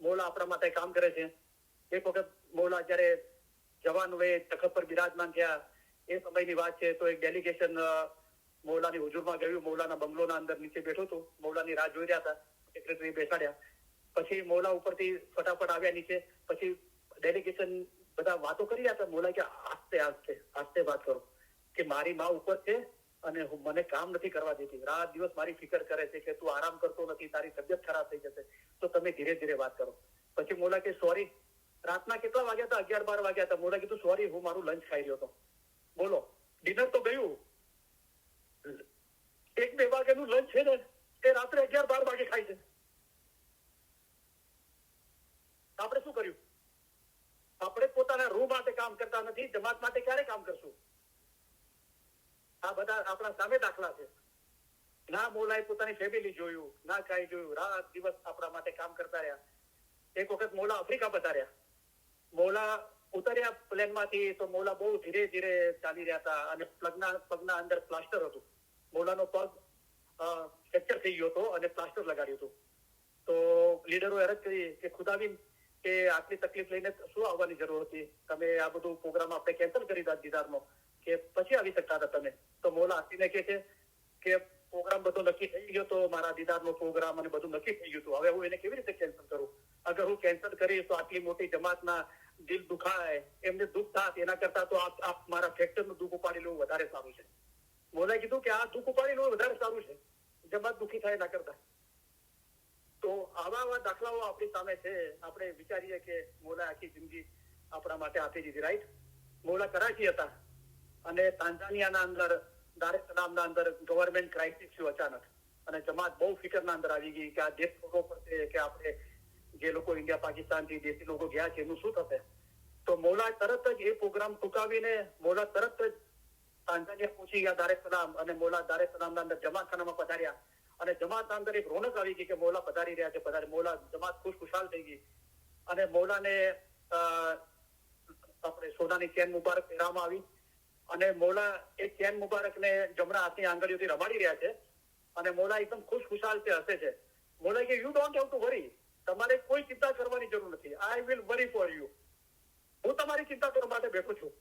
મૌલા આપણા માટે કામ કરે છે. એક વખત મૌલા જયારે જવાન વયે તખત પર બિરાજમાન થયા એ સમયની વાત છે. તો એક ડેલિગેશન મૌલાની હુજુરમાં ગયું. મૌલાના બંગલોના અંદર નીચે બેઠો હતો. મૌલાની રાહ જોઈ રહ્યા હતા. સેક્રેટરી બેસાડ્યા. પછી મૌલા ઉપરથી ફટાફટ આવ્યા નીચે. પછી ડેલિગેશન બધા વાતો કરી રહ્યા હતા. મૌલા કે આસ્તે વાત કરો કે મારી માં ઉપર છે અને મને કામ નથી કરવા દેતી. રાત દિવસ મારી ફિકર કરે છે કે તું આરામ કરતો નથી, તારી તબિયત ખરાબ થઈ જશે, તો તમે ધીરે ધીરે વાત કરો. પછી મૌલા કે સોરી. રાતના કેટલા વાગ્યા હતા? 11-12 વાગ્યા હતા. મૌલા કીધું સોરી, હું મારું લંચ ખાઈ રહ્યો હતો. બોલો, ડિનર તો ગયું. 1-2 વાગ્યાનું લંચ છે ને એ રાત્રે 11-12 વાગે ખાય છે. આપણે શું કર્યું? આપણે પોતાના રૂહ માટે કામ કરતા નથી, જમાત માટે ક્યારે કામ કરશું? આ બધા આપણા સામે દાખલા છે. ના મૌલાએ પોતાની ફેમિલી જોયું, ના કાંઈ જોયું. રાત દિવસ આપણા માટે કામ કરતા રહ્યા. એક વખત મૌલા આફ્રિકા પધાર્યા. મૌલા ઉતર્યા પ્લેનમાંથી તો મૌલા બહુ ધીરે ધીરે ચાલી રહ્યા હતા અને પગના અંદર પ્લાસ્ટર હતું. મૌલાનો પગ ફ્રેક્ચર થઈ ગયો હતો અને પ્લાસ્ટર લગાડ્યું હતું. તો લીડરોએ અરજ કરી કે ખુદાબીન કે આટલી તકલીફ લઈને શું આવવાની જરૂર હતી? તમે આ બધું પ્રોગ્રામ આપણે કેન્સલ કરી દીદારનો કે પછી આવી શકતા હતા તમે. તો મૌલા હસીને કહે છે કે પ્રોગ્રામ બધો નક્કી થઈ ગયો તો મારા દીદારનો પ્રોગ્રામ અને બધું નક્કી થઈ ગયું હતું. હવે હું એને કેવી રીતે કેન્સલ કરું? અગર હું કેન્સલ કરીશ તો આટલી મોટી જમાતના દિલ દુખાય, એમને દુઃખ થાત, એના કરતા તો આપ મારા ફ્રેક્ચરનું દુઃખ ઉપાડી લેવું વધારે સારું છે. મૌલાએ કીધું કે આ દુઃખ ઉપાડી લેવું વધારે સારું છે, જમાત દુઃખી થાય ના કરતા. તો આવા દાખલાઓ આપણી સામે છે. આપણે વિચારીએ કે મૌલા આખી જિંદગી આપણા માટે આપી દીધી. રાઈટ? મૌલા કરાચી હતા અને તાંઝાનિયાના અંદર દાર es salaamના અંદર ગવર્મેન્ટ ક્રાઇસિસ થયું અચાનક અને જમાત બહુ ફિકરના અંદર આવી ગઈ કે આ દેશ છોડવો પડશે કે આપણે જે લોકો ઇન્ડિયા પાકિસ્તાનથી દેશી લોકો ગયા છે એનું શું થશે. તો મૌલા તરત જ એ પ્રોગ્રામ ટૂંકાવીને મૌલા તરત જ તાંઝાનિયા પહોંચી ગયા દાર es salaam અને મૌલા દાર es salaamના અંદર જમાતખાનામાં પધાર્યા અને જમાતના અંદર એક રોનક આવી ગઈ કે મૌલા પધારી રહ્યા છે. મૌલા જમાત ખુશખુશાલ થઈ ગઈ અને મૌલાને આપણે સોનાની ચેન મુબારક પહેરાવવામાં આવી અને મોલા એ ચેન મુબારકને જમણા હાથની આંગળીઓથી રમાડી રહ્યા છે અને મોલા એકદમ ખુશખુશાલ છે, હસે છે. મોલા કે યુ ડોન્ટ હેવ ટુ વરી, તમારે કોઈ ચિંતા કરવાની જરૂર નથી. I will worry for you. હું તમારી ચિંતા કરવા માટે બેઠો છું,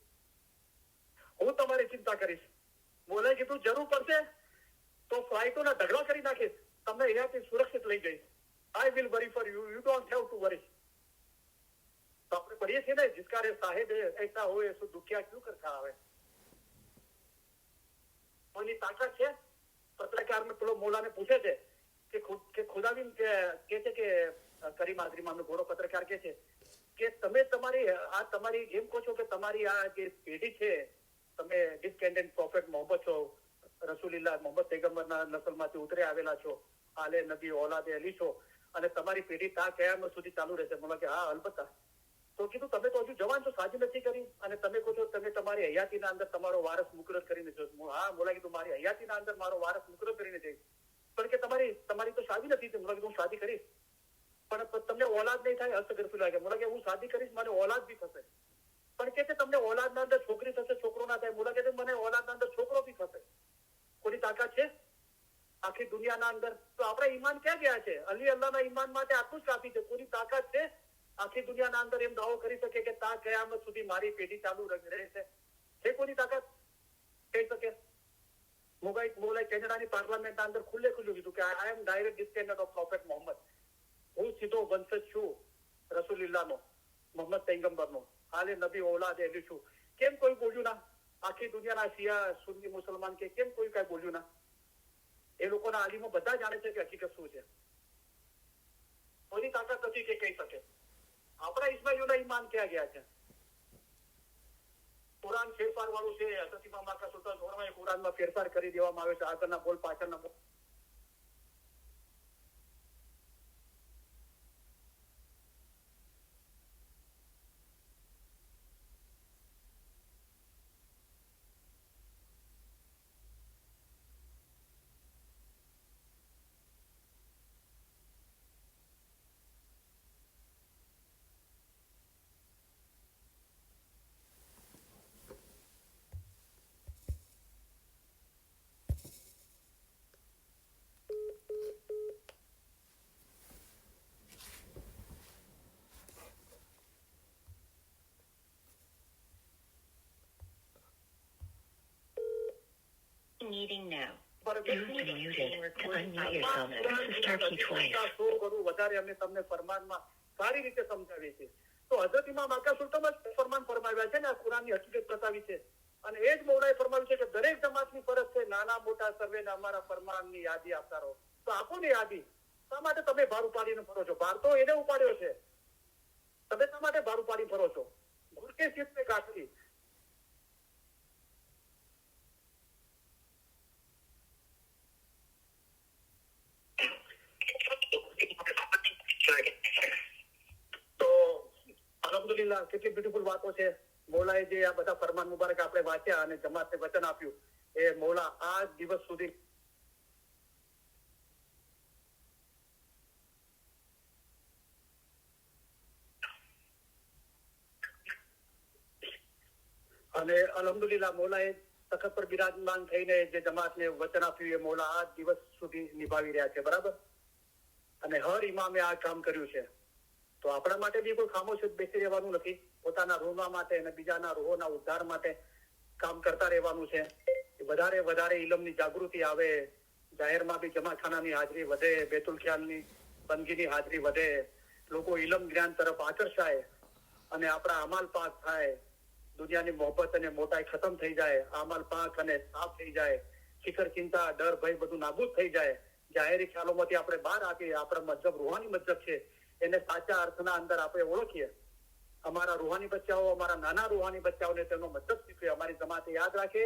હું તમારી ચિંતા કરીશ. મોલાએ કીધું જરૂર પડશે તો ફ્લાઇટોના ઢગલા કરી નાખીશ, તમને અહીંયાથી સુરક્ષિત લઈ જઈશ. I will worry for you, you don't have to વરી. તો આપણે પढ़िए છીએ ને, जिसका रे साहेब ऐसा हो ऐसा दुखिया क्यों करता આવે. કોઈની તાકાત છે? પત્રકાર પેલો મોલાને પૂછે છે કે ખુદાબીન કે છે કે કરીમ આદરી નામનો ગોરો પત્રકાર કે છે કે તમે તમારી જેમ કહો છો કે તમારી આ જે પેઢી છે, તમે ડિસ્કેન્ડન્ટ પ્રોફેટ મોહમ્મદ છો, રસૂલિલ્લાહ મોહમ્મદ પૈગંબરના નસલમાંથી ઉતરી આવેલા છો, આલે નબી ઓલાદે અલી છો, અને તમારી પેઢી તા કયામત સુધી ચાલુ રહેશે. મોલા કે હા અલબત્તા. તો કીધું તમે તો હજુ જવાન છો, સાજી નથી કરી, અને તમે કહો છો તમે તમારી હયાતીના અંદર તમારો વારસ મુકરર કરીને જો. હા મોલા કીધું મારી હયાતીના અંદર મારો વારસ મુકરર કરીને જઈશ, પણ કે તમારી તો શાદી નથી. મોલા કીધું હું શાદી કરીશ, પણ તમને ઓલાદ નહીં થાય. હસ્તગરફી લાગે. મોલા કે હું શાદી કરીશ, મને ઓલાદ બી થશે, પણ કે તમને ઓલાદના અંદર છોકરી થશે, છોકરો ના થાય. મોલા કે મને ઓલાદના અંદર છોકરો બી થશે. કોની તાકાત છે આખી દુનિયાના અંદર? તો આપણા ઈમાન ક્યાં ગયા છે? અલી અલ્લાહના ઈમાન માટે આટલું જ કાફી છે. કોની તાકાત છે આખી દુનિયાના અંદર એમ દાવો કરી શકે કે તા કયામત સુધી મારી પેઢી ચાલુ રહેશે? છે કોની તાકાત કહી શકે? મોલાએ કેનેડાની પાર્લામેન્ટના અંદર ખુલ્લે ખુલ્લું કીધું કે આઈ am direct ડિસ્કેન્ડન્ટ of prophet Mohammed. હું સીધો વંશજ છું રસૂલિલ્લાહનો, મોહમ્મદ પૈગંબરનો, આલે નબી ઓલાદ એલી છું. કેમ કોઈ બોલ્યું ના? આખી દુનિયાના શિયા સુન્ની મુસલમાન કે કેમ કોઈ કઈ બોલ્યું ના? એ લોકોના આલિમો બધા જાણે છે કે હકીકત શું છે. કોઈની તાકાત નથી કે કહી શકે. આપણા ઇસ્માઇલોના ઈમાન ક્યાં ગયા છે? કુરાન ફેરફાર વાળું છે. હઝરત ઇમામ આકા સુલતાન સોરમાએ કુરાનમાં ફેરફાર કરી દેવામાં આવે છે. આગળના બોલ પાછળના બોલ. Meeting now. વધારે અમે તમને ફરમાનમાં સારી રીતે સમજાવીએ છીએ. તો હઝરત ઇમામ આકા સુલતાન જ ફરમાન ફરમાવ્યા છે ને, આ કુરાનની હકીકત બતાવી છે. અને એ જ મૌલાએ ફરમાવ્યું છે કે દરેક જમાતની ફરજ છે નાના મોટા સર્વેને અમારા ફરમાનની યાદી આપતા રહો. તો આપો ને યાદી. શા માટે તમે ભાર ઉપાડીને ફરો છો? ભાર તો એને ઉપાડ્યો છે, તમે શા માટે ભાર ઉપાડી ફરો છો? ગુરકે સિદ્ધ ને કાઢી. અલ્હમ્દુલિલ્લાહ, કેટલી બ્યુટીફુલ વાતો છે. મૌલાએ જે આ બધા ફરમાન મુબારક આપણે વાંચ્યા અને જમાતને વચન આપ્યું, એ મૌલા આ દિવસ સુધી અને અલ્હમ્દુલિલ્લાહ મૌલાએ તખત પર બિરાજમાન થઈને જે જમાતને વચન આપ્યું એ મૌલા આ દિવસ સુધી નિભાવી રહ્યા છે. બરાબર? અને હર ઇમામે આ કામ કર્યું છે. તો આપણા માટે બી કોઈ ખામોશ બેસી રહેવાનું નથી. પોતાના રૂહના માટે અને બીજાના રૂહોના ઉદ્ધાર માટે કામ કરતા રહેવાનું છે. વધારે ઇલમની જાગૃતિ આવે, જાહેરમાં બી જમાખાનાની હાજરી વધે, બેતુલ ખ્યાલની બંદગીની હાજરી વધે, લોકો ઇલમ જ્ઞાન તરફ આકર્ષાય અને આપણા અમાલ પાક થાય, દુનિયાની મોહબ્બત અને મોટાઈ ખતમ થઈ જાય, અમાલ પાક અને સાફ થઈ જાય, ફિકર ચિંતા ડર ભય બધું નાબૂદ થઈ જાય, જાહેરી ખ્યાલોમાંથી આપણે બહાર આવીએ, આપણા મજહબ રૂહાની મજહબ છે એને સાચા અર્થના અંદર આપણે ઓળખીએ. અમારા રૂહાની બચ્ચાઓ, અમારા નાના રૂહાની બચ્ચાઓને તેનો મતલબ શીખવે. અમારી જમાતે યાદ રાખે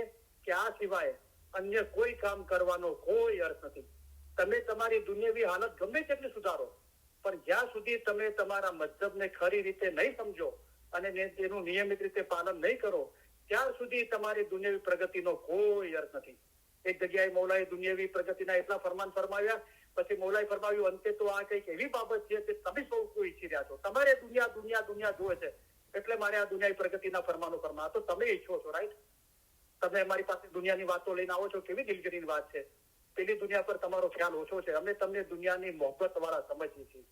કે આ સિવાય અન્ય કોઈ કામ કરવાનો કોઈ અર્થ નથી. તમે તમારી દુનિયાવી હાલત ગમે તેટલી સુધારો, પણ જ્યાં સુધી તમે તમારા મતલબને ખરી રીતે નહીં સમજો અને તેનું નિયમિત રીતે પાલન નહીં કરો, ત્યાર સુધી તમારી દુનિયાવી પ્રગતિનો કોઈ અર્થ નથી. એક જગ્યાએ મૌલાએ દુનિયાવી પ્રગતિના એટલા ફરમાન ફરમાવ્યા, પછી મૌલાએ ફરમાવ્યું અંતે તો આ કઈક એવી બાબત છે કે તમે સૌ કોઈ ઈચ્છી રહ્યા છો, તમારે દુનિયા જુએ છે, એટલે મારે આ દુનિયાવી પ્રગતિના ફરમાનો ફરમા. તો તમે ઈચ્છો છો, રાઈટ? તમે અમારી પાસે દુનિયાની વાતો લઈને આવો છો, કેવી દિલગીરીની વાત છે. પેલી દુનિયા પર તમારો ખ્યાલ ઓછો છે. અમે તમને દુનિયાની મોહબ્બત વાળા સમજીએ છીએ.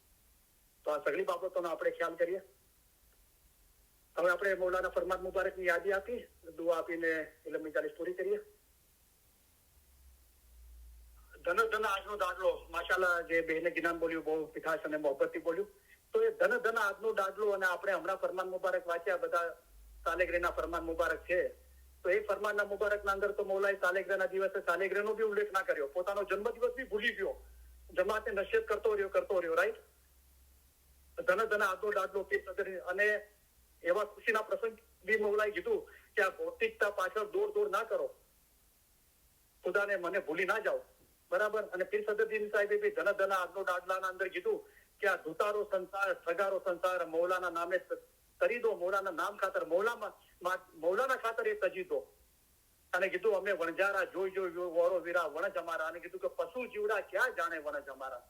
તો આ સગળી બાબતોનો આપણે ખ્યાલ કરીએ. હવે આપણે મૌલાના ફરમાન મુબારકની યાદી આપી, દુઆ આપીને ઇલ્મ મજાલિસ પૂરી કરીએ. ધન ધન આજનો દાખલો, માશાલ્લાહ જે બહેને ગિનાન બોલ્યું બહુ મીઠાશ અને મોહબ્બતથી બોલ્યું. તો એ ધન ધન આજનો દાખલો, અને આપણે હમણાં ફરમાન મુબારક વાંચ્યા, બધા સાલેગ્રેના ફરમાન મુબારક છે. તો એ ફરમાનના મુબારકના અંદર તો મૌલાએ સાલેગ્રેના દિવસે સાલેગ્રેનો બી ઉલ્લેખ ના કર્યો, પોતાનો જન્મદિવસ બી ભૂલી ગયો, જમાતે નસીહત કરતો રહ્યો, રાઈટ. ધન ધન આજનો દાખલો અને એવા ખુશીના પ્રસંગ બી મૌલાએ કીધું કે આ ભૌતિકતા પાછળ દોડ ના કરો, ખુદાને મને ભૂલી ના જાઓ, બરાબર. અને પીર સદરુદ્દીન સાહેબે બી ધન ધન આજનો દાખલાના અંદર કીધું કે આ ધુતારો સંસાર, ઠગારો સંસાર મૌલાના નામે કરી દો, મૌલાના નામ ખાતર, મૌલાના ખાતર એ તજી દો. અને કીધું અમે વણજારા જોઈ વોરો વીરા વણજ અમારા. અને કીધું કે પશુ જીવડા ક્યાં જાણે વણજ અમારા.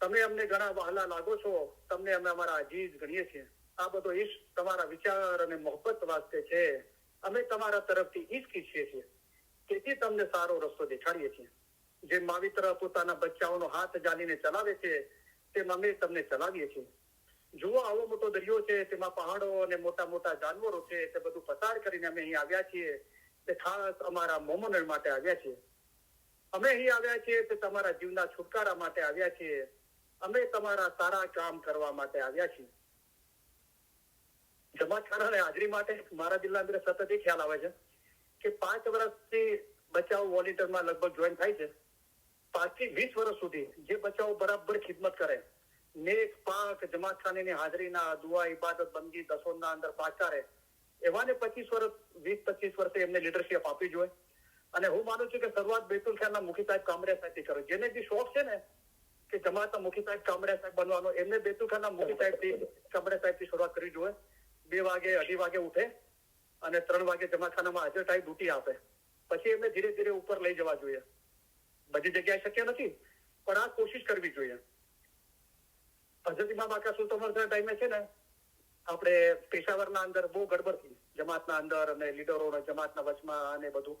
તમે અમને ઘણા વહાલા લાગો છો, તમને અમે અમારા અજીજ ગણીએ છીએ. આ બધો ઈશ્ક તમારા વિચાર અને મોહબ્બત વાસ્તે છે. અમે તમારા તરફથી ઈશ્ક ઈચ્છીએ છીએ, તેથી તમને સારો રસ્તો દેખાડીએ છીએ. જે માવિત્ર પોતાના બચ્ચાઓનો હાથ જાલીને ચલાવે છે, તેમ અમે તમને ચલાવીએ છીએ. જુઓ આવો મોટો દરિયો છે, તેમાં પહાડો અને મોટા મોટા જાનવરો છે. તે બધું પસાર કરીને અમે અહીં આવ્યા છીએ. તે ખાસ અમારા મોમનો માટે આવ્યા છીએ. અમે અહીં આવ્યા છીએ તે તમારા જીવના છુટકારા માટે આવ્યા છીએ. અમે તમારા સારા કામ કરવા માટે આવ્યા છીએ. જમાતખાનાને હાજરી માટે મારા દિલના અંદર સતત એ ખ્યાલ આવે છે કે 5 વર્ષથી બચાવ વોલેન્ટિયરમાં લગભગ જોઈન થાય છે. 5 થી 20 વર્ષ સુધી જે બચાવ બરાબર ખિદમત કરે, નેક પાક જમાતખાનાની હાજરીના દુઆ ઇબાદત બંદગી દસોના અંદર પાછા રહે, એવાને 20-25 વર્ષે એમને લીડરશિપ આપવી જોઈએ. અને હું માનું છું કે શરૂઆત બેતુલ ખ્યાલના મુખી સાહેબ કામડિયા સાહેબથી કરો. જેને બી શોખ છે ને કે જમાતના મુખી સાહેબ કામડિયા સાહેબ બનવાનો, એમને બેતુલ ખ્યાલના મુખી સાહેબથી કામડિયા સાહેબથી શરૂઆત કરવી જોઈએ. 2 વાગે 2:30 વાગે ઉઠે અને 3 વાગે જમાતખાનામાં હાજર થાય, ડ્યુટી આપે. પછી એમને ધીરે ધીરે ઉપર લઈ જવા જોઈએ. બધી જગ્યાએ શક્ય નથી, પણ આ કોશિશ કરવી જોઈએ. હઝરત ઇમામ આકા સુલ્તાન ટાઈમે છે ને, આપણે પેશાવરના અંદર બહુ ગડબડ થઈ, જમાતના અંદર અને લીડરો જમાતના વચમાં અને બધું.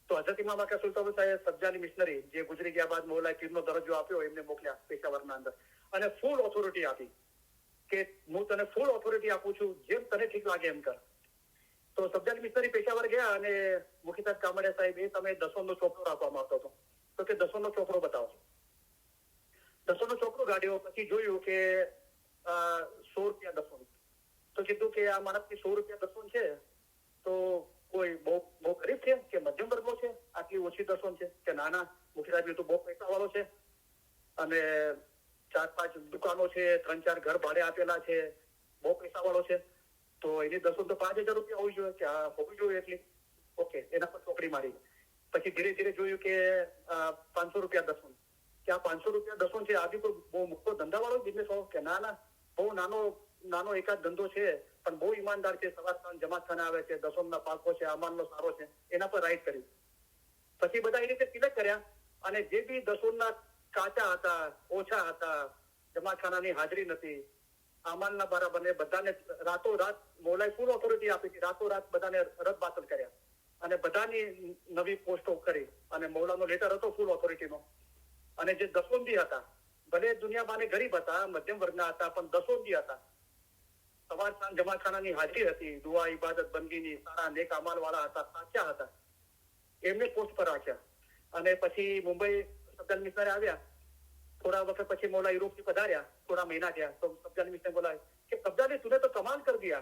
તો હઝરત ઇમામ આકા સુલ્તાન સાહેબ સબ્જાની મિશનરી જે ગુજરી ગયા બાદ મૌલાએ પીરનો દરજ્જો આપ્યો, એમને મોકલ્યા પેશાવરના અંદર અને ફૂલ ઓથોરિટી આપી કે હું તને ફૂલ ઓથોરિટી આપું છું, જેમ તને ઠીક લાગે એમ કર. તો સબ્જાની મિશનરી પેશાવર ગયા અને મુખી સાહેબ કામડિયા સાહેબ એ તમે 10નો ચોપડો રાખવામાં આવતો હતો, તો કે 10નો ચોપડો બતાવો. 10નો ચોપડો કાઢ્યો. પછી જોયું કે 100 રૂપિયા 10. તો કીધું કે આ માણસની 100 રૂપિયા 10 છે, તો કોઈ બહુ ગરીબ છે કે મધ્યમ વર્ગનો છે, આટલી ઓછી 10 છે કે નાના. મુખી સાહેબ તો બહુ પૈસા વાળો છે અને 4-5 દુકાનો છે, 3-4 ઘર ભાડે આપેલા છે, બહુ પૈસા વાળો છે. તો એની 10 તો 5000 રૂપિયા હોવી જોઈએ કે આ હોવી જોઈએ એટલી. ઓકે, એના પર ચોકડી મારી. પછી ધીરે ધીરે જોયું કે 500 રૂપિયા 10 કે આ 500 રૂપિયા 10 છે, આ બી કોઈ બહુ મોટો ધંધાવાળો બિઝનેસ હોય કે ના, બહુ નાનો એકાદ ધંધો છે, પણ બહુ ઈમાનદાર છે, સવાર જમાતખાને આવે છે, 10ના પાકો છે, અમાનનો સારો છે, એના પર રાઈટ કરી. પછી બધા એ રીતે સિલેક્ટ કર્યા અને જે બી 10ના કાચા હતા, ઓછા હતા, જમાતખાનાની હાજરી નથી, અમાનના બરાબર, બધાને રાતોરાત મૌલાએ ફૂલ ઓથોરિટી આપી હતી. રાતોરાત બધાને રદ બાતલ કર્યા અને બધાની નવી પોસ્ટો કરી અને મૌલાનો લેટર હતો ફૂલ ઓથોરિટીનો. અને જે 10 હતા, ભલે દુનિયામાં ગરીબ હતા, મધ્યમ વર્ગના હતા, પણ 10 હતા. સવાર સાંજ જમાતખાનાની હાજરી હતી, દુઆ ઇબાદત બંદગીની, સારા નેક અમાલ વાળા હતા, સાચા હતા, એમને પોસ્ટ પર રાખ્યા. અને પછી મુંબઈ સબ્જાલ મિશનરે આવ્યા. થોડા વખત પછી मौला यूरोप से पधार्या, थोड़ा महीना गया तो सब्जाली मिश्र ने बोला कि सब्जाली तूने तो कमाल कर दिया,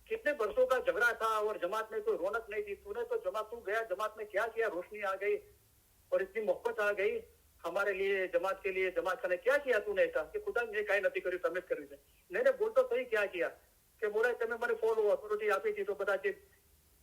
कितने वर्षों का झगड़ा था और जमात में कोई रौनक नहीं थी, तूने तो तू गया जमात में क्या किया, रोशनी आ गई और इतनी मोहब्बत आ गई हमारे लिए, जमात के लिए, जमात खाने क्या किया तूने ऐसा कि खुदा ने कहीं नहीं करी, તમે જ કર્યું છે. નહીં બોલ તો સહી क्या किया કે મોલા તમે મને ફોન ઓથોરિટી આપી હતી તો બધા જે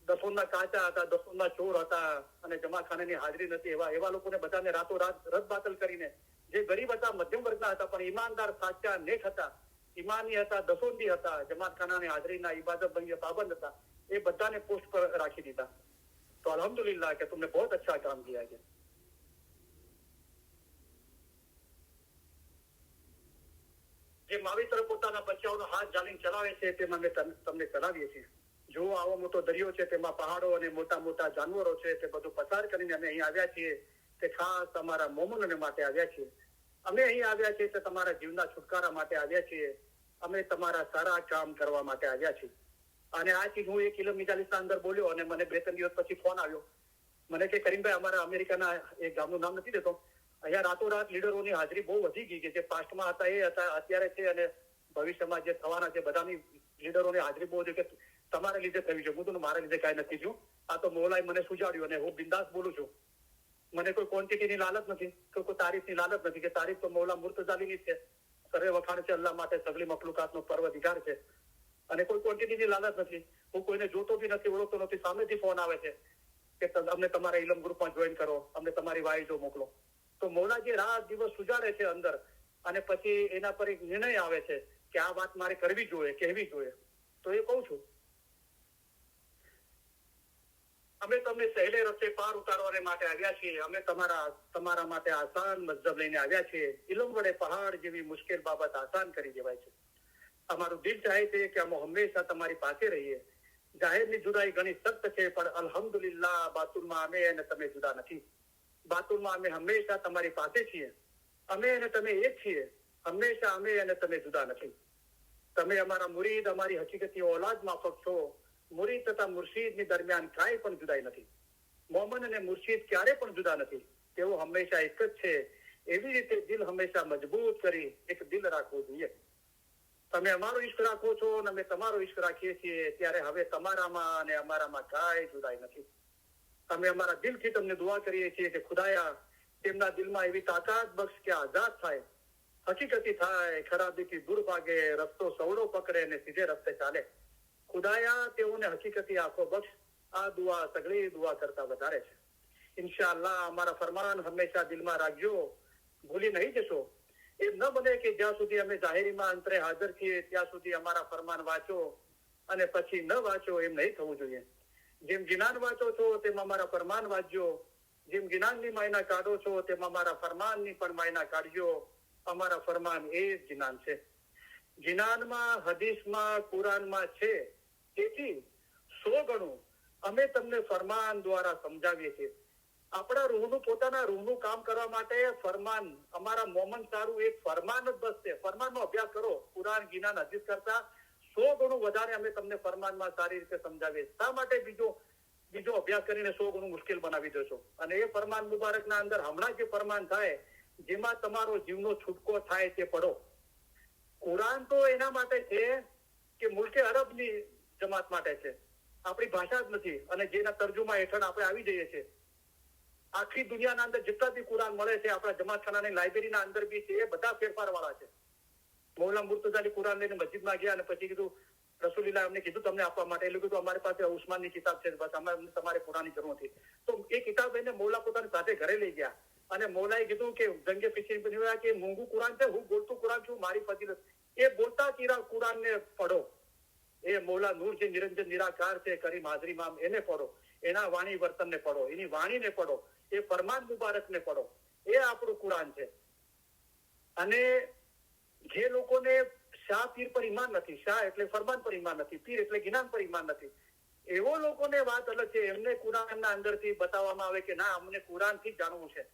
10ના કાચા હતા, 10ના ચોર હતા અને જમાતખાનાની હાજરી નથી, એવા લોકોને બધાને રાતોરાત રદ બાતલ કરીને, જે ગરીબ હતા, મધ્યમ વર્ગના હતા, પણ ઈમાનદાર, સાચા, નેક હતા, ઈમાની હતા, 10 હતા, જમાતખાનાની હાજરીના ઇબાદત બંગી પાબંદ હતા, એ બધાને પોસ્ટ પર રાખી દીધા. તો અલ્હમ્દુલિલ્લાહ કે तुमने बहुत अच्छा काम किया है. જે માવતર પોતાના બચ્ચાઓનો હાથ જાળીને ચલાવે છે તેમાં અમે તમને ચલાવીએ છીએ. જો આવો મોટો દરિયો છે, તેમાં પહાડો અને મોટા મોટા જાનવરો છે, તે બધું પસાર કરીને અમે અહીં આવ્યા છીએ. તે ખાસ તમારા મોમનોને માટે આવ્યા છીએ. અમે અહીં આવ્યા છીએ તે તમારા જીવના છુટકારા માટે આવ્યા છીએ. અમે તમારા સારા કામ કરવા માટે આવ્યા છીએ. અને આ ચીજ હું 1 કિલોમીટર અંદર બોલ્યો અને મને 2-3 દિવસ પછી ફોન આવ્યો. મને કે કરીમભાઈ, અમારા અમેરિકાના એક ગામનું નામ નથી દેતો, અહીંયા રાતોરાત લીડરોની હાજરી બહુ વધી ગઈ કે જે પાસ્ટમાં હતા એ હતા, અત્યારે છે, અને ભવિષ્યમાં જે થવાના છે બધાની લીડરોની હાજરી બહુ છે કે તમારા લીધે થયું છે. હું તો મારા લીધે કાંઈ નથી થયું. આ તો મોલાએ મને સુજાડ્યું અને હું બિંદાસ બોલું છું. મને કોઈ ક્વોન્ટિટીની લાલચ નથી, કોઈ તારીફની લાલચ નથી. કે તારીફ તો મૌલા મુર્તઝાલીની જ છે. સરે વખાણ છે અલ્લાહ માટે, સગલી મખલુકાતનો પરવદિગાર છે. અને કોઈ ક્વોન્ટિટીની લાલચ નથી. હું કોઈને જોતો બી નથી, ઓળખતો નથી. સામેથી ફોન આવે છે કે અમને તમારા ઇલમ ગ્રુપમાં જોઈન કરો, અમને તમારી વાઈજો મોકલો. તો મૌલા જે રાત દિવસ સુજાડે છે અંદર, અને પછી એના પર એક નિર્ણય આવે છે કે આ વાત મારે કરવી જોઈએ, કહેવી જોઈએ. તો એ કહું છું, અમે તમને સહેલે રસ્તે પાર ઉતારવાને માટે આવ્યા છીએ. અમે તમારા માટે આસાન મઝહબ લઈને આવ્યા છીએ. ઇલમ વડે પહાડ જેવી મુશ્કેલ બાબત આસાન કરી દેવાય છે. અમારું દિલ ચાહે છે કે અમે હંમેશા તમારી પાસે રહીએ. જાહેરની જુદાઈ ઘણી સખ્ત છે, પણ અલ્હમ્દુલિલ્લાહ બાતુલમાં અમે અને તમે જુદા નથી. બાતુલમાં અમે હંમેશા તમારી પાસે છીએ. અમે અને તમે એક છીએ. હંમેશા અમે અને તમે જુદા નથી. તમે અમારા મુરીદ, અમારી હકીકતી ઓલાદ માફક છો. મુરીદ તથા મુર્શીદની દરમિયાન કાંઈ પણ જુદાઈ નથી. મોમન અને મુર્શીદ ક્યારે પણ જુદા નથી. તેઓ હંમેશા એક જ છે. એવી રીતે દિલ હંમેશા મજબૂત કરી એક દિલ રાખવું જોઈએ. તમે અમારો ઈશ્ક રાખો છો અને અમે તમારો ઈશ્ક રાખીએ છીએ. ત્યારે હવે તમારામાં અને અમારામાં કાંઈ જુદાઈ નથી. અમે અમારા દિલથી તમને દુઆ કરીએ છીએ કે ખુદાયા તેમના દિલમાં એવી તાકાત બક્ષ કે આઝાદ થાય, હકીકતી થાય, ખરાબીથી દૂર ભાગે, રસ્તો સવડો પકડે અને સીધે રસ્તે ચાલે. ખુદાયા તેઓને હકીકતી આંખો બક્ષ. આ દુઆ સગળી દુઆ કરતા વધારે છે. ઇન્શાઅલ્લાહ અમારા ફરમાન હંમેશા દિલમાં રાખજો, ભૂલી નહીં જશો. એમ ન બને કે જ્યાં સુધી અમે જાહેરીમાં અંતરે હાજર છીએ ત્યાં સુધી અમારા ફરમાન વાંચો અને પછી ન વાંચો. એમ નહીં થવું જોઈએ. જેમ ગિનાન વાંચો છો તેમ અમારા ફરમાન વાંચજો. જેમ ગિનાનની માયના કાઢો છો તેમ અમારા ફરમાનની પણ માયના કાઢજો. અમારા ફરમાન એ જ ગિનાન છે. ગિનાનમાં, હદીસમાં, કુરાનમાં છે. તેથી 100 ગણું અમે તમને ફરમાન દ્વારા સમજાવીએ છીએ. આપણા રૂહનું, પોતાના રૂહનું કામ કરવા માટે ફરમાન, અમારા મોમન સારું એક ફરમાન જ બસ છે. ફરમાનનો અભ્યાસ કરો. કુરાન, ગિનાન, હદીસ કરતા 100 ગણું વધારે અમે તમને ફરમાનમાં સારી રીતે સમજાવીએ. શા માટે બીજો અભ્યાસ કરીને 100 ગણું મુશ્કેલ બનાવી દેશો? અને એ ફરમાન મુબારકના અંદર હમણાં જે ફરમાન થાય જેમાં તમારો જીવનો છૂટકો થાય તે પડો. કુરાન તો એના માટે છે કે મુલ્કે અરબની જમાત માટે છે. આપણી ભાષા જ નથી, અને જેના તર્જુમા હેઠળ આપણે આવી જઈએ છીએ. આખી દુનિયાના અંદર જેટલા બી કુરાન મળે છે આપણા જમાતખાનાની લાઇબ્રેરીના અંદર બી છે, એ બધા ફેરફાર વાળા છે. મૌલા મુર્તઝાલી કુરાન લઈને મસ્જિદમાં ગયા અને પછી કીધું, રસૂલુલ્લાહ અમને કીધું તમને આપવા માટે. એટલે કીધું અમારી પાસે ઉસ્માનની કિતાબ છે, બસ અમને તમારે કુરાનની જરૂર નથી. તો એ કિતાબ એને મૌલા પોતાની સાથે ઘરે લઈ ગયા અને મૌલાએ કીધું કે જંગે ફિશિંગ બન્યા કે મોંઘું કુરાન છે, હું બોલતું કુરાન છું, મારી ફજીલત. એ બોલતા કુરાનને પડો. એ મૌલા નૂર જે નિરંજન નિરાકાર છે, કરીમ હાજરી મામ, એને પડો. એના વાણી વર્તનને પડો, એની વાણીને પડો, એ ફરમાન મુબારકને પડો. એ આપણું કુરાન છે. અને જે લોકોને શાહ પીર પર ઈમાન નથી, શાહ એટલે ફરમાન પર ઈમાન નથી, પીર એટલે જ્ઞાન પર ઈમાન નથી, એવો લોકોને વાત અલગ છે. એમને કુરાનના અંદરથી બતાવવામાં આવે કે ના, અમને કુરાનથી જ જાણવું છે,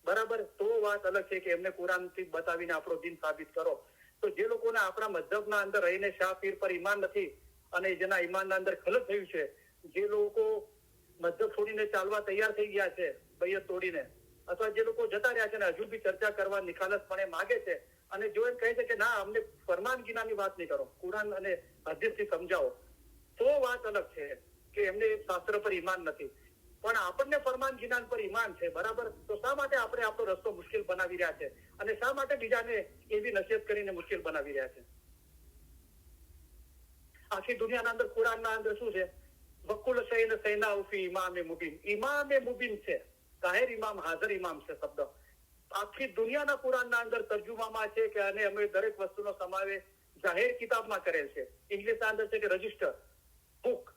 બરાબર, તો વાત અલગ છે કે એમને કુરાનથી બતાવીને આપણો દિન સાબિત કરો. તો જે લોકોને આપણા મઝહબના અંદર રહીને શાહ પીર પર ઈમાન નથી અને જેના ઈમાનના અંદર ખલત થયું છે, જે લોકો મઝહબ છોડીને ચાલવા તૈયાર થઈ ગયા છે, બૈયત તોડીને, અથવા જે લોકો જતા રહ્યા છે ને હજુ બી ચર્ચા કરવા નિખાલસપણે માગે છે અને જો એમ કહે છે કે ના, અમને ફરમાન ગિનાની વાત નહીં કરો, કુરાન અને હદીસથી સમજાવો, તો વાત અલગ છે કે એમને શાસ્ત્ર પર ઈમાન નથી. પણ આપણને ફરમાન ગિનાન પર ઈમાન છે, બરાબર. તો શા માટે આપણે આપણો રસ્તો મુશ્કેલ બનાવી રહ્યા છે અને શા માટે બીજાને એવી નસીહત કરીને મુશ્કેલ બનાવી રહ્યા છે? આખી દુનિયાના અંદર કુરાનના અંદર શું છે? વકુલ સૈન સૈના ઉફી ઇમામે મુબીન. ઇમામે મુબીન છે, જાહેર ઇમામ, હાજર ઇમામ છે શબ્દ. આખી દુનિયાના કુરાનના અંદર તર્જુમામાં છે કે અને અમે દરેક વસ્તુનો સમાવેશ જાહેર કિતાબમાં કરેલ છે. ઇંગ્લિશના અંદર છે કે રજિસ્ટર, બુક.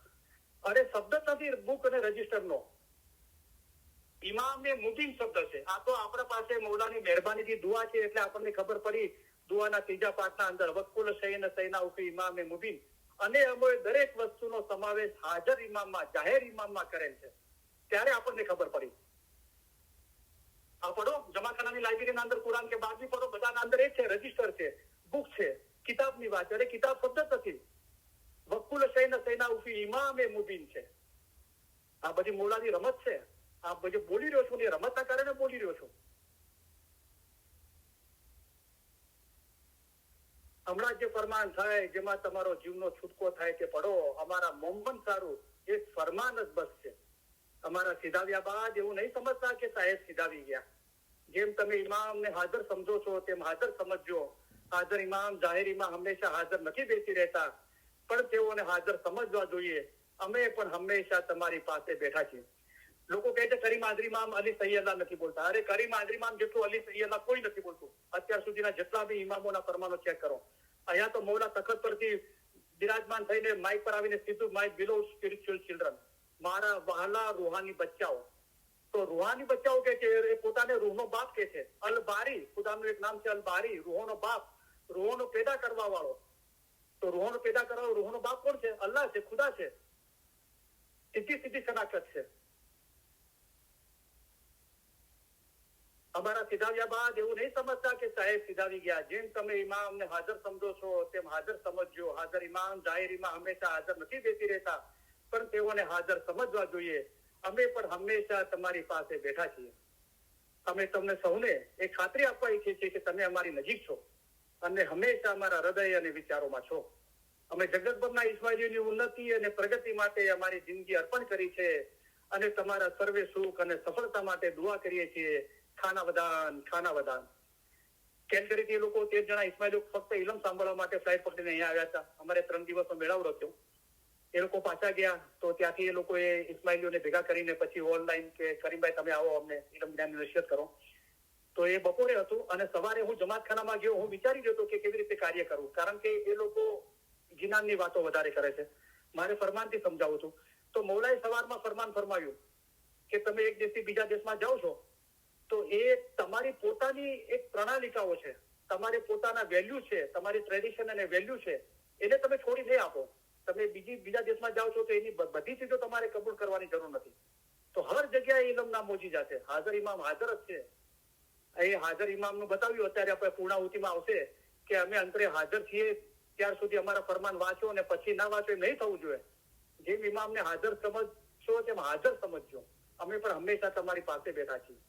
અરે શબ્દ નથી બુક અને રજિસ્ટરનો, ઇમામે મુબીન શબ્દ છે. આ તો આપણા પાસે મૌલાની મહેરબાનીથી દુઆ છે એટલે આપણને ખબર પડી દુઆના ત્રીજા પાઠના અંદર વકુલ શૈન સૈના ઉફી ઇમામે મુબીન, અને અમે દરેક વસ્તુનો સમાવેશ હાજર ઇમામમાં, જાહેર ઇમામમાં કરેલ છે. ત્યારે આપણને ખબર પડી. આ પડો, જમાખાનાની લાઇબ્રેરીના અંદર કુરાન કે બાદ બી પડો, બધાના અંદર એ છે, રજીસ્ટર છે, બુક છે, કિતાબની વાત. અરે કિતાબ શબ્દ જ નથી, વકુલ શૈન સૈના ઉફી ઇમામે મુબીન છે. આ બધી મોલાની રમત છે. આ બધી બોલી રહ્યો છું, એ રમતના કારણે બોલી રહ્યો છું. હમણાં જે ફરમાન થાય, જેમાં તમારો જીવનો છૂટકો થાય તે પડો. અમારા મોમબન સારું એક ફરમાન જ બસ છે. અમારા સીધાવ્યા બાદ એવું નહીં સમજતા કે સાહેબ સીધાવી ગયા. જેમ તમે ઇમામને હાજર સમજો છો તેમ હાજર સમજજો. હાજર ઇમામ જાહેર ઇમામ હંમેશા હાજર નથી બેસી રહેતા, પણ તેઓને હાજર સમજવા જોઈએ. અમે પણ હંમેશા તમારી પાસે બેઠા છીએ. લોકો કહે છે કરીમ હાજરી ઇમામ અલી સૈયદા નથી બોલતા. અરે કરીમ હાજરી ઇમામ જેટલું અલી સૈયદા કોઈ નથી બોલતું. અત્યાર સુધીના જેટલા બી ઇમામોના ફરમાનો ચેક કરો. અહીંયા તો મૌલા તખત પરથી બિરાજમાન થઈને માઇક પર આવીને સીધું માઇક બિલો સ્પિરિચ્યુઅલ ચિલ્ડ્રન, મારા વહાલા રૂહાની બચ્ચાઓ. તો રૂહાની બચ્ચાઓ કે છે એ પોતાને રૂહનો બાપ કે છે. અલ બારી, ખુદાનું એક નામ છે અલ બારી, રૂહોનો બાપ, રૂહોનો પેદા કરવા વાળો. તો રૂહોનો પેદા કરવા વાળો રૂહોનો બાપ કોણ છે? અલ્લાહ છે, ખુદા છે. સીધી સીધી શનાખત છે. અમારા સીધાવ્યા બાદ એવું નહીં સમજતા કે સાહેબ સીધાવી ગયા. જેમ તમે ઇમામને હાજર સમજો છો તેમ હાજર સમજજો. હાજર ઇમામ જાહેર ઇમામ હંમેશા હાજર નથી બેસી રહેતા, પણ તેઓને હાજર સમજવા જોઈએ. અમે પણ હંમેશા તમારી પાસે બેઠા છીએ. અમે તમને સૌને એક ખાતરી આપવા ઈચ્છીએ છીએ કે તમે અમારી નજીક છો અને હંમેશા અમારા હૃદય અને વિચારોમાં છો. અમે જગતભરના ઇસ્માઇલીઓની ઉન્નતિ અને પ્રગતિ માટે અમારી જિંદગી અર્પણ કરી છે અને તમારા સર્વે સુખ અને સફળતા માટે દુઆ કરીએ છીએ. ખાના વદાન, ખાના વદાન. કેલગરીથી એ લોકો 13 જણા ઇસ્માઇલીઓ ફક્ત ઇલમ સાંભળવા માટે ફ્લાઇટ પકડીને અહીંયા આવ્યા હતા. અમારે 3 દિવસનો મેળાવડો થયો. એ લોકો પાછા ગયા તો ત્યાંથી એ લોકોએ ઇસ્માઇલીઓને ભેગા કરીને પછી ઓનલાઈન કે કરીમભાઈ તમે આવો, અમને ઇલમ જ્ઞાનની નસીહત કરો. તો એ બપોરે હતું અને સવારે હું જમાતખાનામાં ગયો. હું વિચારી ગયો હતો કે કેવી રીતે કાર્ય કરવું, કારણ કે એ લોકો જીનાનની વાતો વધારે કરે છે. મારે ફરમાનથી સમજાવું છું. તો મૌલાએ સવારમાં ફરમાન ફરમાવ્યું કે તમે એક દેશથી બીજા દેશમાં જાઓ છો તો એ તમારી પોતાની એક પ્રણાલિકાઓ છે, તમારે પોતાના વેલ્યુ છે, તમારી ટ્રેડિશન અને વેલ્યુ છે, એને તમે છોડી નહીં આપો. તમે બીજા દેશમાં જાઓ છો તો એની બધી ચીજો તમારે કબૂલ કરવાની જરૂર નથી. તો હર જગ્યાએ ઇલમના મોજીજા છે. હાજર ઇમામ હાજર જ છે. એ હાજર ઇમામનું બતાવ્યું. અત્યારે આપણે પૂર્ણાહુતિમાં આવશે કે અમે અંતરે હાજર છીએ, ત્યાર સુધી અમારા ફરમાન વાંચો અને પછી ના વાંચો, એ નહીં થવું જોઈએ. જેમ ઇમામને હાજર સમજશો તેમ હાજર સમજજો. અમે પણ હંમેશા તમારી પાસે બેઠા છીએ.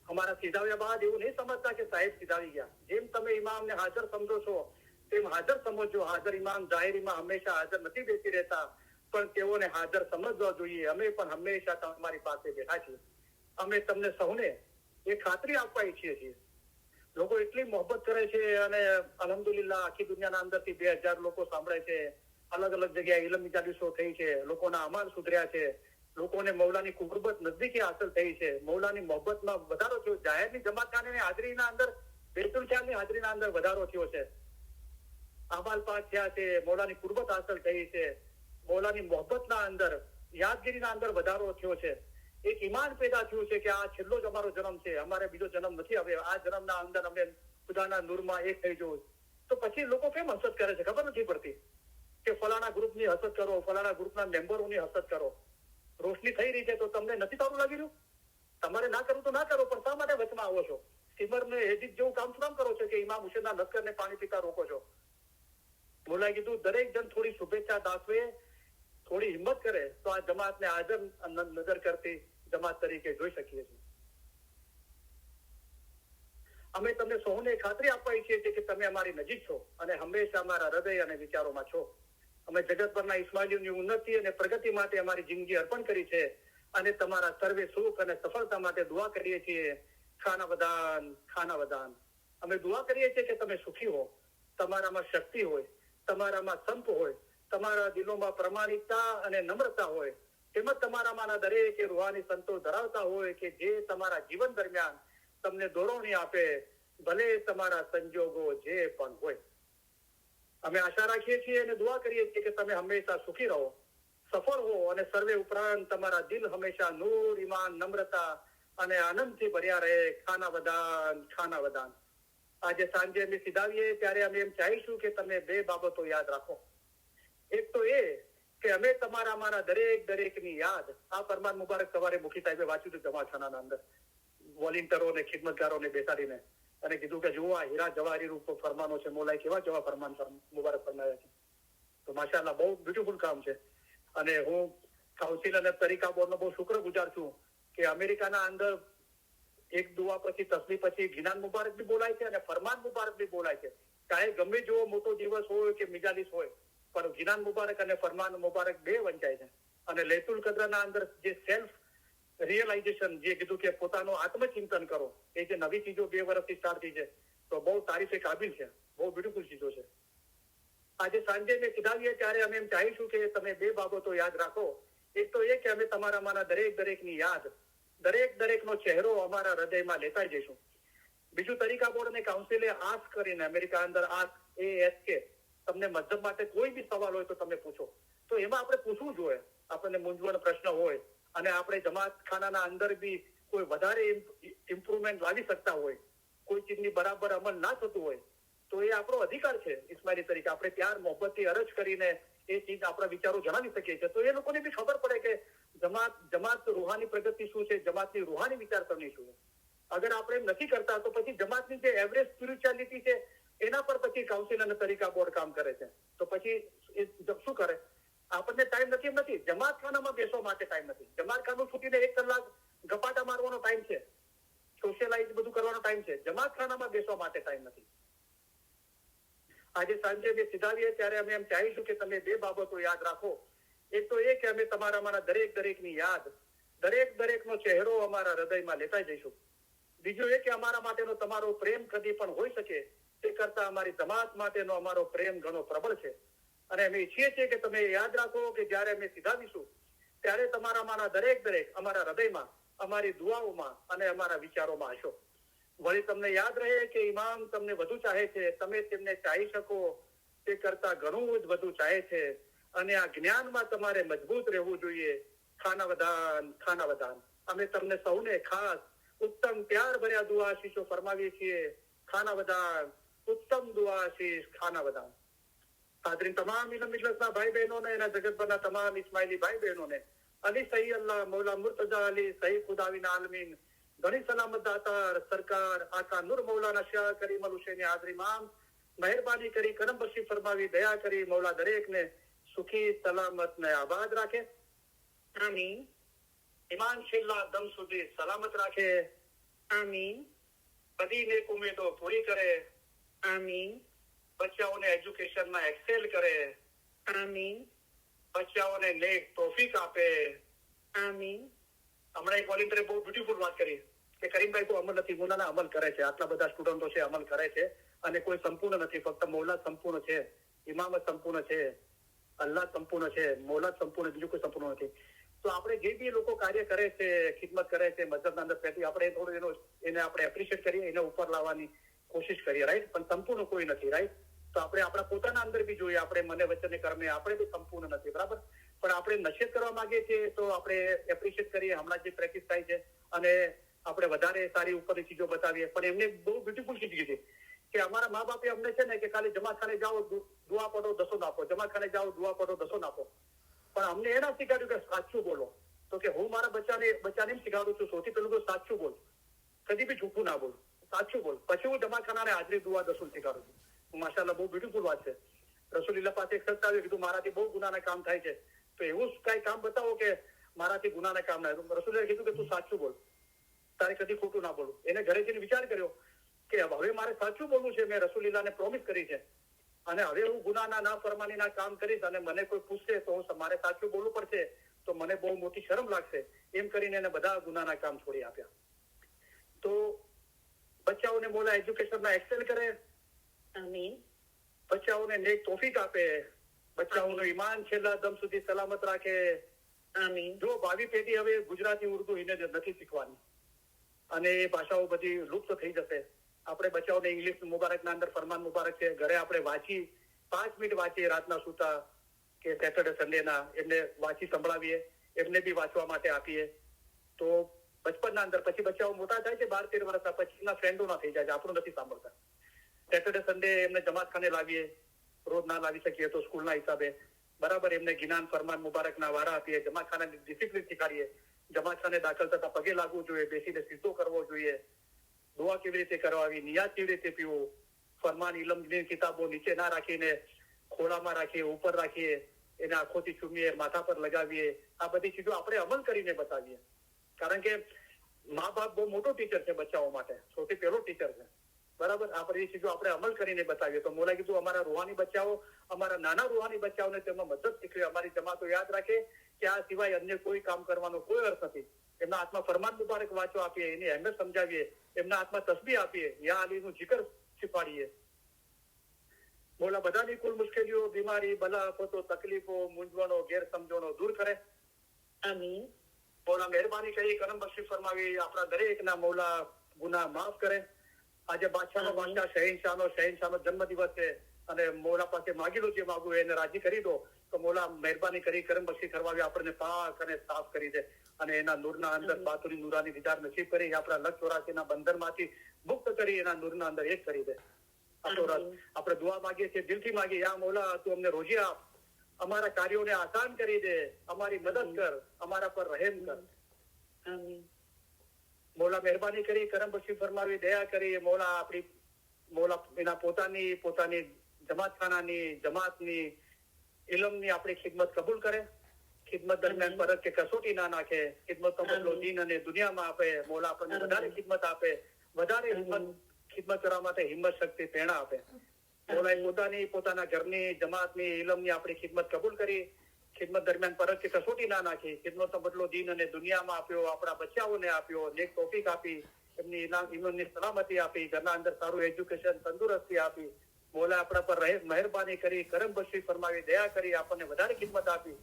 અમારા સીધાવ્યા બાદ એવું નહીં સમજતા કે સાહેબ સીધાવી ગયા. જેમ તમે ઇમામને હાજર સમજો છો તેમ હાજર સમજો. હાજર ઇમામ જાહેર ઇમામ હંમેશા હાજર નથી બેસી રહેતા, પણ તેઓને હાજર સમજવા જોઈએ. અમે પણ હંમેશા તમારી પાસે બેઠા છીએ. અમે તમને સૌને એ ખાતરી આપવા ઈચ્છીએ છીએ. લોકો એટલી મોહબ્બત કરે છે અને અલ્હમ્દુલિલ્લાહ આખી દુનિયાના અંદરથી 2000 લોકો સાંભળે છે. અલગ અલગ જગ્યાએ ઇલમ મજાલિસો થઈ છે. લોકોના અમાલ સુધર્યા છે. લોકોને મૌલાની કુરબત નજદીકી હાંસલ થઈ છે. મૌલાની મોહબ્બતમાં વધારો થયો. જાહેરની જમાતખાનાની હાજરીના અંદર, બેતુલ ખ્યાલની હાજરીના અંદર વધારો થયો છે. અમાલ પાક થયા છે. મૌલાની કુરબત હાંસલ થઈ છે. મૌલાની મોહબ્બતના અંદર, યાદગીરીના અંદર વધારો થયો છે. એક ઈમાન પેદા થયું છે કે આ છેલ્લો જ અમારો જન્મ છે, અમારે બીજો જન્મ નથી. હવે આ જન્મના અંદર અમે ખુદાના નૂરમાં એક થઈ જવું. તો પછી લોકો કેમ હસદ કરે છે ખબર નથી પડતી કે ફલાણા ગ્રુપની હસદ કરો, ફલાણા ગ્રુપના મેમ્બરોની હસદ કરો. રોશની થઈ રહી છે તો તમને નથી સારું લાગી રહ્યું? તમારે ના કરવું તો ના કરો, પણ શા માટે વચમાં આવો છો? સિમરને હેજીત જેવું કામ શું કામ કરો છો કે ઇમામ હુસેનના લશ્કરને પાણી પીતા રોકો છો? બોલાઈ કીધું દરેક જણ થોડી શુભેચ્છા દાખવે, થોડી હિંમત કરે તો આ જમાતને હાજર નજર કરતી જમાત તરીકે જોઈ શકીએ છીએ. અમે તમને સૌને ખાતરી આપવા ઈચ્છીએ છીએ કે તમે અમારી નજીક છો અને હંમેશા અમારા હૃદય અને વિચારોમાં છો. અમે જગતભરના ઇસ્માઇલીઓની ઉન્નતિ અને પ્રગતિ માટે અમારી જિંદગી અર્પણ કરી છે અને તમારા સર્વે સુખ અને સફળતા માટે દુઆ કરીએ છીએ. ખાના વદાન, ખાના વદાન. અમે દુઆ કરીએ છીએ કે તમે સુખી હો, તમારામાં શક્તિ હોય, તમારામાં સંપ હોય, તમારા દિલોમાં પ્રમાણિકતા અને નમ્રતા હોય, તેમજ તમારામાંના દરેકે રૂહાની સંતોષ ધરાવતા હોય કે જે તમારા જીવન દરમિયાન તમને દોરવણી આપે, ભલે તમારા સંજોગો જે પણ હોય. અમે આશા રાખીએ છીએ અને દુઆ કરીએ છીએ કે તમે હંમેશા સુખી રહો, સફળ હો અને સર્વે ઉપરાંત તમારા દિલ હંમેશા નૂર, ઈમાન, નમ્રતા અને આનંદથી ભર્યા રહે. ખાના વદાન, ખાના વદાન. આજે સાંજે અમે સીધાવીએ ત્યારે અમે એમ ચાહીશું કે તમે બે બાબતો યાદ રાખો. એક તો એ કે અમે તમારામાંના દરેકની યાદ આ ફરમાન મુબારક સવારે મુખી સાહેબે વાંચ્યું હતું જમાખાનાના અંદર વોલિન્ટરોને ખિદમતગારોને બેસાડીને અને કીધું કે જુઓ આ હીરા જવાહરી રૂપ ફરમાનો છે, મોલાએ કેવા જેવા ફરમાન મુબારક ફરમાયા છે. તો માશાઅલ્લાહ બહુ બ્યુટીફુલ કામ છે. અને હું કાઉન્સિલ અને તરીકા બોર્ડનો બહુ શુક્રગુજાર છું કે અમેરિકાના અંદર એક દુઆ પછી તસ્બીહ પછી ગિનાન મુબારક બી બોલાય છે અને ફરમાન મુબારક બી બોલાય છે. ચાહે ગમે જેવો મોટો દિવસ હોય કે મિજાલીસ હોય, પણ ગિનાન મુબારક અને ફરમાન મુબારક બે વંચાય છે. અને લૈતુલ કદ્રના અંદર જે સેલ્ફ રિયલાઇઝેશન જે કીધું કે પોતાનું આત્મચિંતન કરો, એ જે નવી ચીજો 2 વર્ષથી સ્ટાર્ટ થઈ છે તો બહુ તારીફે કાબિલ છે, બહુ બ્યુટીફુલ ચીજો છે. આજે સાંજે મેં સીધાવીએ ત્યારે અમે એમ ચાહીશું કે તમે બે બાબતો યાદ રાખો. એક તો એ કે અમે તમારામાંના દરેકની યાદ દરેકનો ચહેરો અમારા હૃદયમાં લેતા જઈશું. બીજું તરીકા બોર્ડ અને કાઉન્સિલે આસ્ક કરીને અમેરિકા અંદર ASK તમને મધ્યમ માટે કોઈ બી સવાલ હોય તો તમે પૂછો. તો એમાં આપણે પૂછવું જોઈએ. આપણને મૂંઝવણ પ્રશ્ન હોય અને આપણે જમાતખાનાના અંદર બી કોઈ વધારે ઇમ્પ્રુવમેન્ટ લાવી શકતા હોય, કોઈ ચીજની બરાબર અમલ ના થતું હોય તો એ આપણો અધિકાર છે ઇસ્માઇલી તરીકે. આપણે પ્યાર મોહબ્બતથી અરજ કરીને એ ચીજ આપણા વિચારો જણાવી શકીએ છીએ. તો એ લોકોને બી ખબર પડે કે જમાત રૂહાની પ્રગતિ શું છે, જમાતની રૂહાની વિચારસરણી શું છે. અગર આપણે એમ નથી કરતા તો પછી જમાતની જે એવરેજ સ્પિરિચ્યુઆલિટી છે એના પર પછી કાઉન્સિલ અને તરીકા બોર્ડ કામ કરે છે. તો પછી એ શું કરે? આપણને ટાઈમ નથી, એમ નથી, જમાતખાનામાં બેસવા માટે ટાઈમ નથી. જમાતખાનું છૂટીને 1 કલાક ગપાટા મારવાનો ટાઈમ છે, સોશિયલાઇઝ બધું કરવાનો ટાઈમ છે. જમાતખાનામાં બેસવા માટે ટાઈમ નથી. આજે સાંજે અમે સીધાવીએ ત્યારે અમે એમ ચાહીશું કે તમે બે બાબતો યાદ રાખો. એક તો એ કે અમે તમારામાંના દરેકની યાદ દરેકનો ચહેરો અમારા હૃદયમાં લેતા જઈશું. બીજું એ કે અમારા માટેનો તમારો પ્રેમ કદી પણ હોઈ શકે તે કરતા અમારી જમાત માટેનો અમારો પ્રેમ ઘણો પ્રબળ છે. અને અમે ઈચ્છીએ છીએ કે તમે યાદ રાખો કે જ્યારે અમે સીધાવીશું ત્યારે તમારામાંના દરેક અમારા હૃદયમાં, અમારી દુઆઓમાં અને અમારા વિચારોમાં હશો. વળી તમને યાદ રહે કે ઇમામ તમને વધુ ચાહે છે, તમે તેમને ચાહી શકો તે કરતા ઘણું જ વધુ ચાહે છે. અને આ જ્ઞાનમાં તમારે મજબૂત રહેવું જોઈએ. ખાના વદાન અમે તમને સૌને ખાસ ઉત્તમ પ્યાર ભર્યા દુઆ આશીષો ફરમાવીએ છીએ. ખાના વદાન, ઉત્તમ દુઆ આશીષ, ખાના વદાન. હાજરીન તમામ ઇલમ મિજલસના ભાઈ બહેનોને અને જગતભરના તમામ ઇસ્માઇલી ભાઈ બહેનોને અલી સહી અલ્લાહ મૌલા મુર્તજા અલી સહી ખુદાવીન આલમીન ઘણી સલામત દાતાર સરકાર આકા નૂર મૌલાના શાહ કરીમ અલ હુસૈન હાજરી ઇમામ મહેરબાની કરી કરમ બક્ષી ફરમાવી દયા કરી મૌલા દરેકને સુખી સલામત ને આબાદ રાખે. આમીન. ઈમાન છેલ્લા દમ સુધી સલામત રાખે. આમીન. બધી નેક ઉમેદો પૂરી કરે. આમીન. બચ્ચાઓને એજ્યુકેશનમાં એક્સેલ કરે. આમીન. બચ્ચાઓને નેક તોફીક આપે. આમીન. હમણાં એક વોલેન્ટરે બહુ બ્યુટીફુલ વાત કરી કે કરીમભાઈ કોઈ અમલ નથી, મોલાના અમલ કરે છે. આટલા બધા સ્ટુડન્ટો છે, અમલ કરે છે અને કોઈ સંપૂર્ણ નથી. ફક્ત મૌલા સંપૂર્ણ છે, ઇમામ સંપૂર્ણ છે, અલ્લાહ સંપૂર્ણ છે, મૌલા સંપૂર્ણ, બીજું કોઈ સંપૂર્ણ નથી. તો આપણે જે બી લોકો કાર્ય કરે છે, ખિદમત કરે છે મસ્જિદના અંદર પહેલી આપણે થોડું એને આપણે એપ્રિશિએટ કરીએ, એને ઉપર લાવવાની કોશિશ કરીએ, રાઈટ. પણ સંપૂર્ણ કોઈ નથી, રાઈટ. તો આપણે આપણા પોતાના અંદર બી જોઈએ, આપણે મને વચને કર્મે આપણે બી સંપૂર્ણ નથી, બરાબર. પણ આપણે નસીહત કરવા માંગીએ છીએ તો આપણે એપ્રિશિએટ કરીએ હમણાં જે પ્રેક્ટિસ થાય છે અને આપણે વધારે સારી ઉપરની ચીજો બતાવીએ. પણ એમને બહુ બ્યુટીફુલ ચીજ કીધી કે અમારા મા બાપે અમને છે ને કે ખાલી જમાતખાને જાઓ દુઆ પઢો દસો નાખો, જમાતખાને જાઓ દુઆ પઢો દસો નાખો. પણ અમને એના શીખવાડ્યું કે સાચું બોલો. તો કે હું મારા બચ્ચાને એમ શીખવાડું છું સૌથી પહેલું તો સાચું બોલ, કદી બી જૂઠું ના બોલ, સાચું બોલ. પછી હું જમાતખાનાને હાજરી દુઆ દસુલ શીખવાડું છું. માશાઅલ્લાહ બહુ બ્યુટીફુલ વાત છે. રસૂલુલ્લાહ પાસે એક શખ્સ આવ્યો, કીધું મારાથી બહુ ગુનાના કામ થાય છે, તો એવું કઈ કામ બતાવો કે મારાથી ગુનાના કામ ના. રસૂલે કીધું કે તું સાચું બોલ, તારે કદી ખોટું ના બોલું. એને ઘરે જઈને વિચાર કર્યો કે હવે મારે સાચું બોલવું છે, મેં રસૂલુલ્લાહને પ્રોમિસ કરી છે અને હવે હું ગુનાના ના ફરમાનીના કામ કરીશ અને મને કોઈ પૂછશે તો મારે સાચું બોલવું પડશે તો મને બહુ મોટી શરમ લાગશે. એમ કરીને એને બધા ગુનાના કામ છોડી આપ્યા. તો બચ્ચાઓને મોલા એજ્યુકેશનમાં એક્સેલ કરે. આમીન. બચ્ચાઓને નેક તોફીક આપે. બચ્ચાઓનું ઈમાન છેલ્લા દમ સુધી સલામત રાખે. આમીન. જો ભાવિ પેઢી હવે ગુજરાતી ઉર્દુ હિન્દી નથી શીખવાની અને એ ભાષાઓ બધી લુપ્ત થઈ જશે. આપણે બચ્ચાઓને ઇંગ્લિશ મુબારકના અંદર ફરમાન મુબારક છે, ઘરે આપણે વાંચી 5 મિનિટ વાંચીએ રાતના સુતા કે સેટરડે સન્ડેના, એમને વાંચી સંભળાવીએ, એમને બી વાંચવા માટે આપીએ. તો બચપનના અંદર પછી બચ્ચાઓ મોટા થાય છે 12-13 વર્ષના, પછી એના ફ્રેન્ડો ના થઈ જાય છે, આપણું નથી સાંભળતા. સેટરડે સન્ડે એમને જમાતખાને લાવીએ, રોજ ના લાવી શકીએ તો સ્કૂલના હિસાબે, બરાબર. એમને ગિનાન ફરમાન મુબારકના વારા આપીએ, જમાતખાનાની ડિસિપ્લિન શીખાડીએ, જમાતખાને દાખલ થતા પગે લાગવું જોઈએ, બેસીને સીધો કરવો જોઈએ, દુઆ કેવી રીતે કરવાવી, નિયાઝ કેવી રીતે પીવું, ફરમાન ઇલમની કિતાબો નીચે ના રાખીને ખોળામાં રાખીએ, ઉપર રાખીએ, એને આંખોથી ચૂમીએ, માથા પર લગાવીએ, આ બધી ચીજો આપણે અમલ કરીને બતાવીએ. કારણ કે મા બાપ બહુ મોટો ટીચર છે બચ્ચાઓ માટે, સૌથી પહેલો ટીચર છે, બરાબર. આ બધી ચીજો આપણે અમલ કરીને બતાવીએ તો મોલા કીધું અમારા રૂહાની બચ્ચાઓ, અમારા નાના રૂહાની બચ્ચાઓને તેમાં મદદ શીખવે. અમારી જમાતો યાદ રાખે કે આ સિવાય અન્ય કોઈ કામ કરવાનો કોઈ અર્થ નથી. એમના હાથમાં ફરમાન મુબારક વાંચો આપીએ, એની અહેમિયત સમજાવીએ, એમના હાથમાં તસ્બીહ આપીએ, યા અલીનું જિકર શીખવાડીએ. મોલા બધાની કુલ મુશ્કેલીઓ, બીમારી, બલા, આફતો, તકલીફો, મૂંઝવણો, ગેરસમજણો દૂર કરે. આમીન. મોલા મહેરબાની કરી કરમ બક્ષી ફરમાવી, આપણા દરેકના મોલા ગુનાહ માફ કરે. આજે બાદશાહનો બાદશાહ શહેનશાહનો જન્મદિવસ છે અને મોલા પાસે માગી લો જે માગવું એને રાજી કરી દો. તો મોલા મહેરબાની કરી કરમ બક્ષી ફરમાવી, આપણને પાક અને સાફ કરી દે અને એના નૂરના અંદર બાતુની નૂરાની દીદાર નસીબ કરી, આપણા લક્ષ 84 ના બંધનમાંથી મુક્ત કરી એના નૂરના અંદર એક કરી દે. આપણે દુઆ માંગીએ છીએ, દિલથી માંગીએ, યા મોલા તું અમને રોજી આપ, અમારા કાર્યોને આસાન કરી દે, અમારી મદદ કર, અમારા પર રહેમ કર. આમીન. મોલા મહેરબાની કરી કરમ બક્ષી ફરમાવી, દયા કરી. મોલા એના પોતાની જમાતખાનાની, જમાતની, ઇલમની આપણી ખિદમત કબૂલ કરે. ખિદમત દરમિયાન પરત કે કસોટી ના નાખે. ખિદમતનો બદલો દીન અને દુનિયામાં આપે. મોલા આપણને વધારે ખિદમત આપે, વધારે ખિદમત કરવા માટે હિંમત, શક્તિ, પ્રેરણા આપે. મોલાએ પોતાના ઘરની, જમાતની, ઇલમની આપણી ખિદમત કબૂલ કરી. ખિદમત દરમિયાન પરત કે કસોટી ના નાખી. ખિદમતનો બદલો દીન અને દુનિયામાં આપ્યો, આપણા બચ્ચાઓને આપ્યો, નેક તૌફીક આપી, એમની ઈમાનની સલામતી આપી, ઘરના અંદર સારું એજ્યુકેશન, તંદુરસ્તી આપી. મોલા આપણા પર મહેરબાની કરી, કરમ બક્ષી ફરમાવી, દયા કરી, આપણને વધારે ખિદમત આપી.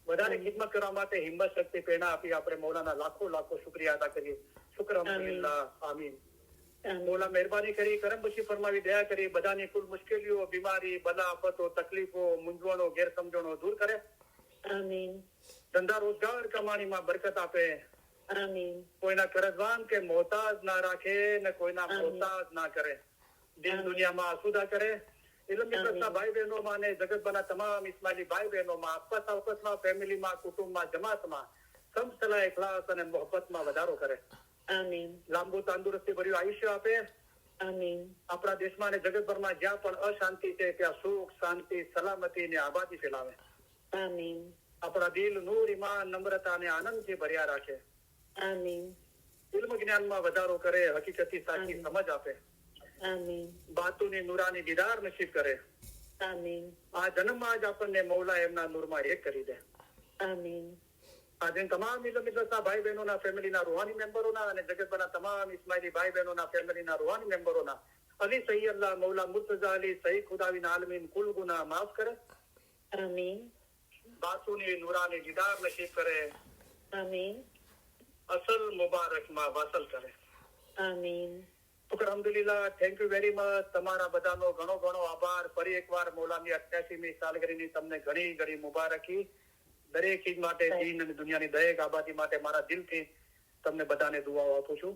વધારે ખિદમત કરવા માટે હિંમત, શક્તિ, પ્રેરણા આપી. આપણે મોલાના લાખો શુક્રિયા અદા કરીએ. શુક્ર અલ્હમ્દુલિલ્લાહ. આમીન. મોલા મહેરબાની કરી, કરમ બક્ષી ફરમાવી, દયા કરી, બધાની કુલ મુશ્કેલીઓ, બીમારી, બલા, આફતો, તકલીફો, મૂંઝવણો, ગેરસમજણો દૂર કરે. આમીન. ધંધા રોજગાર કમાણીમાં બરકત આપે. આમીન. કોઈના કરજવાન કે મોહતાજ ના રાખે ને કોઈના મોહતાજ ના કરે. દિન દુનિયામાં આસુદા કરે. ઇલમના ભાઈ બહેનોમાં ને જગતભરના તમામ ઇસ્માઇલી ભાઈ બહેનોમાં, આપસમાં, ફેમિલીમાં, કુટુંબમાં, જમાતમાં સમસલા, ઇખલાસ અને મોહબ્બતમાં વધારો કરે. આમીન. લાંબુ તંદુરસ્તી ભર્યું આયુષ્ય આપે. આમીન. આપણા દેશમાં અને જગતભરમાં જ્યાં પણ અશાંતિ છે ત્યાં સુખ, શાંતિ, સલામતી ને આબાદી ફેલાવે. આમીન. આપણા દિલ નૂર, ઈમાન, નમ્રતા અને આનંદથી ભર્યા રાખે. આમીન. ઇલ્મ જ્ઞાનમાં વધારો કરે, હકીકતી સાચી સમજ આપે. આમીન. બાતુની નૂરાની દીદાર નસીબ કરે. આમીન. આ જન્મમાં જ આપણને મૌલા એમના નૂરમાં એક કરી દે. આમીન. આજે તમામ ઇલ્મના ભાઈ બહેનોના, ફેમિલીના રૂહાની મેમ્બરોના અને જગતભરના તમામ ઇસ્માઇલી ભાઈ બહેનોના, ફેમિલીના રૂહાની મેમ્બરોના અલી સૈયદલ્લાહ મૌલા મુર્તઝા અલી સૈયદ ખુદાવીન આલમીન કુલ ગુનાહ માફ કરે. આમીન. બાતુની નૂરાની દીદાર નસીબ કરે. આમીન. અસલ મુબારકમાં વાસલ કરે. આમીન. અલ્હમ્દુલિલ્લાહ. Thank you very much. તમારા બધાનો ઘણો આભાર. ફરી એકવાર મૌલાની 88મી સાલગીરીની તમને ઘણી મુબારકી. દરેક ચીજ માટે, દીન અને દુનિયાની દરેક આબાદી માટે મારા દિલથી તમને બધાને દુઆઓ આપું છું.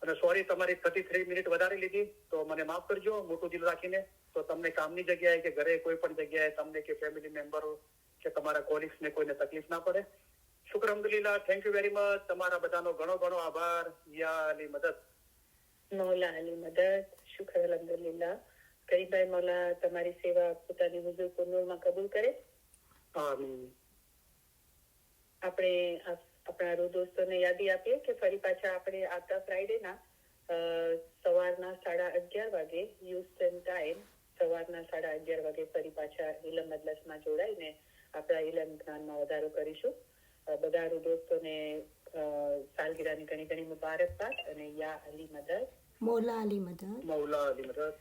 અને સોરી તમારી 33 મિનિટ વધારે લીધી તો મને માફ કરજો, મોટું દિલ રાખીને. તો તમને કામની જગ્યાએ કે ઘરે કોઈ પણ જગ્યાએ તમને કે ફેમિલી મેમ્બરો કે તમારા કોલિગ્સ ને કોઈને તકલીફ ના પડે. શુક્ર અલ્હમ્દુલિલ્લાહ. Thank you very much. તમારા બધાનો ઘણો આભાર. યા અલી મદદ. મૌલા અલી મદદ. શુક્ર અલ્હમ્દુલિલ્લાહ. કરીમભાઈ, મૌલા તમારી સેવા પોતાની હુઝુર નૂરમાં કબૂલ કરે. આમીન. આપણે આપણા રૂ દોસ્તોને યાદી આપીએ કે ફરી પાછા આપણે આવતા ફ્રાઈડેના સવારના 11:30 વાગે યુસ્ટન ટાઈમ, સવારના 11:30 વાગે ફરી પાછા ઇલમ મજલસમાં જોડાઈને આપણા ઇલમ જ્ઞાનમાં વધારો કરીશું. બધા રૂ દોસ્તોને સાલગીરાની ઘણી મુબારકબાદ અને યા અલી મદદ. મૌલા અલી મદદ. મૌલા અલી મદદ.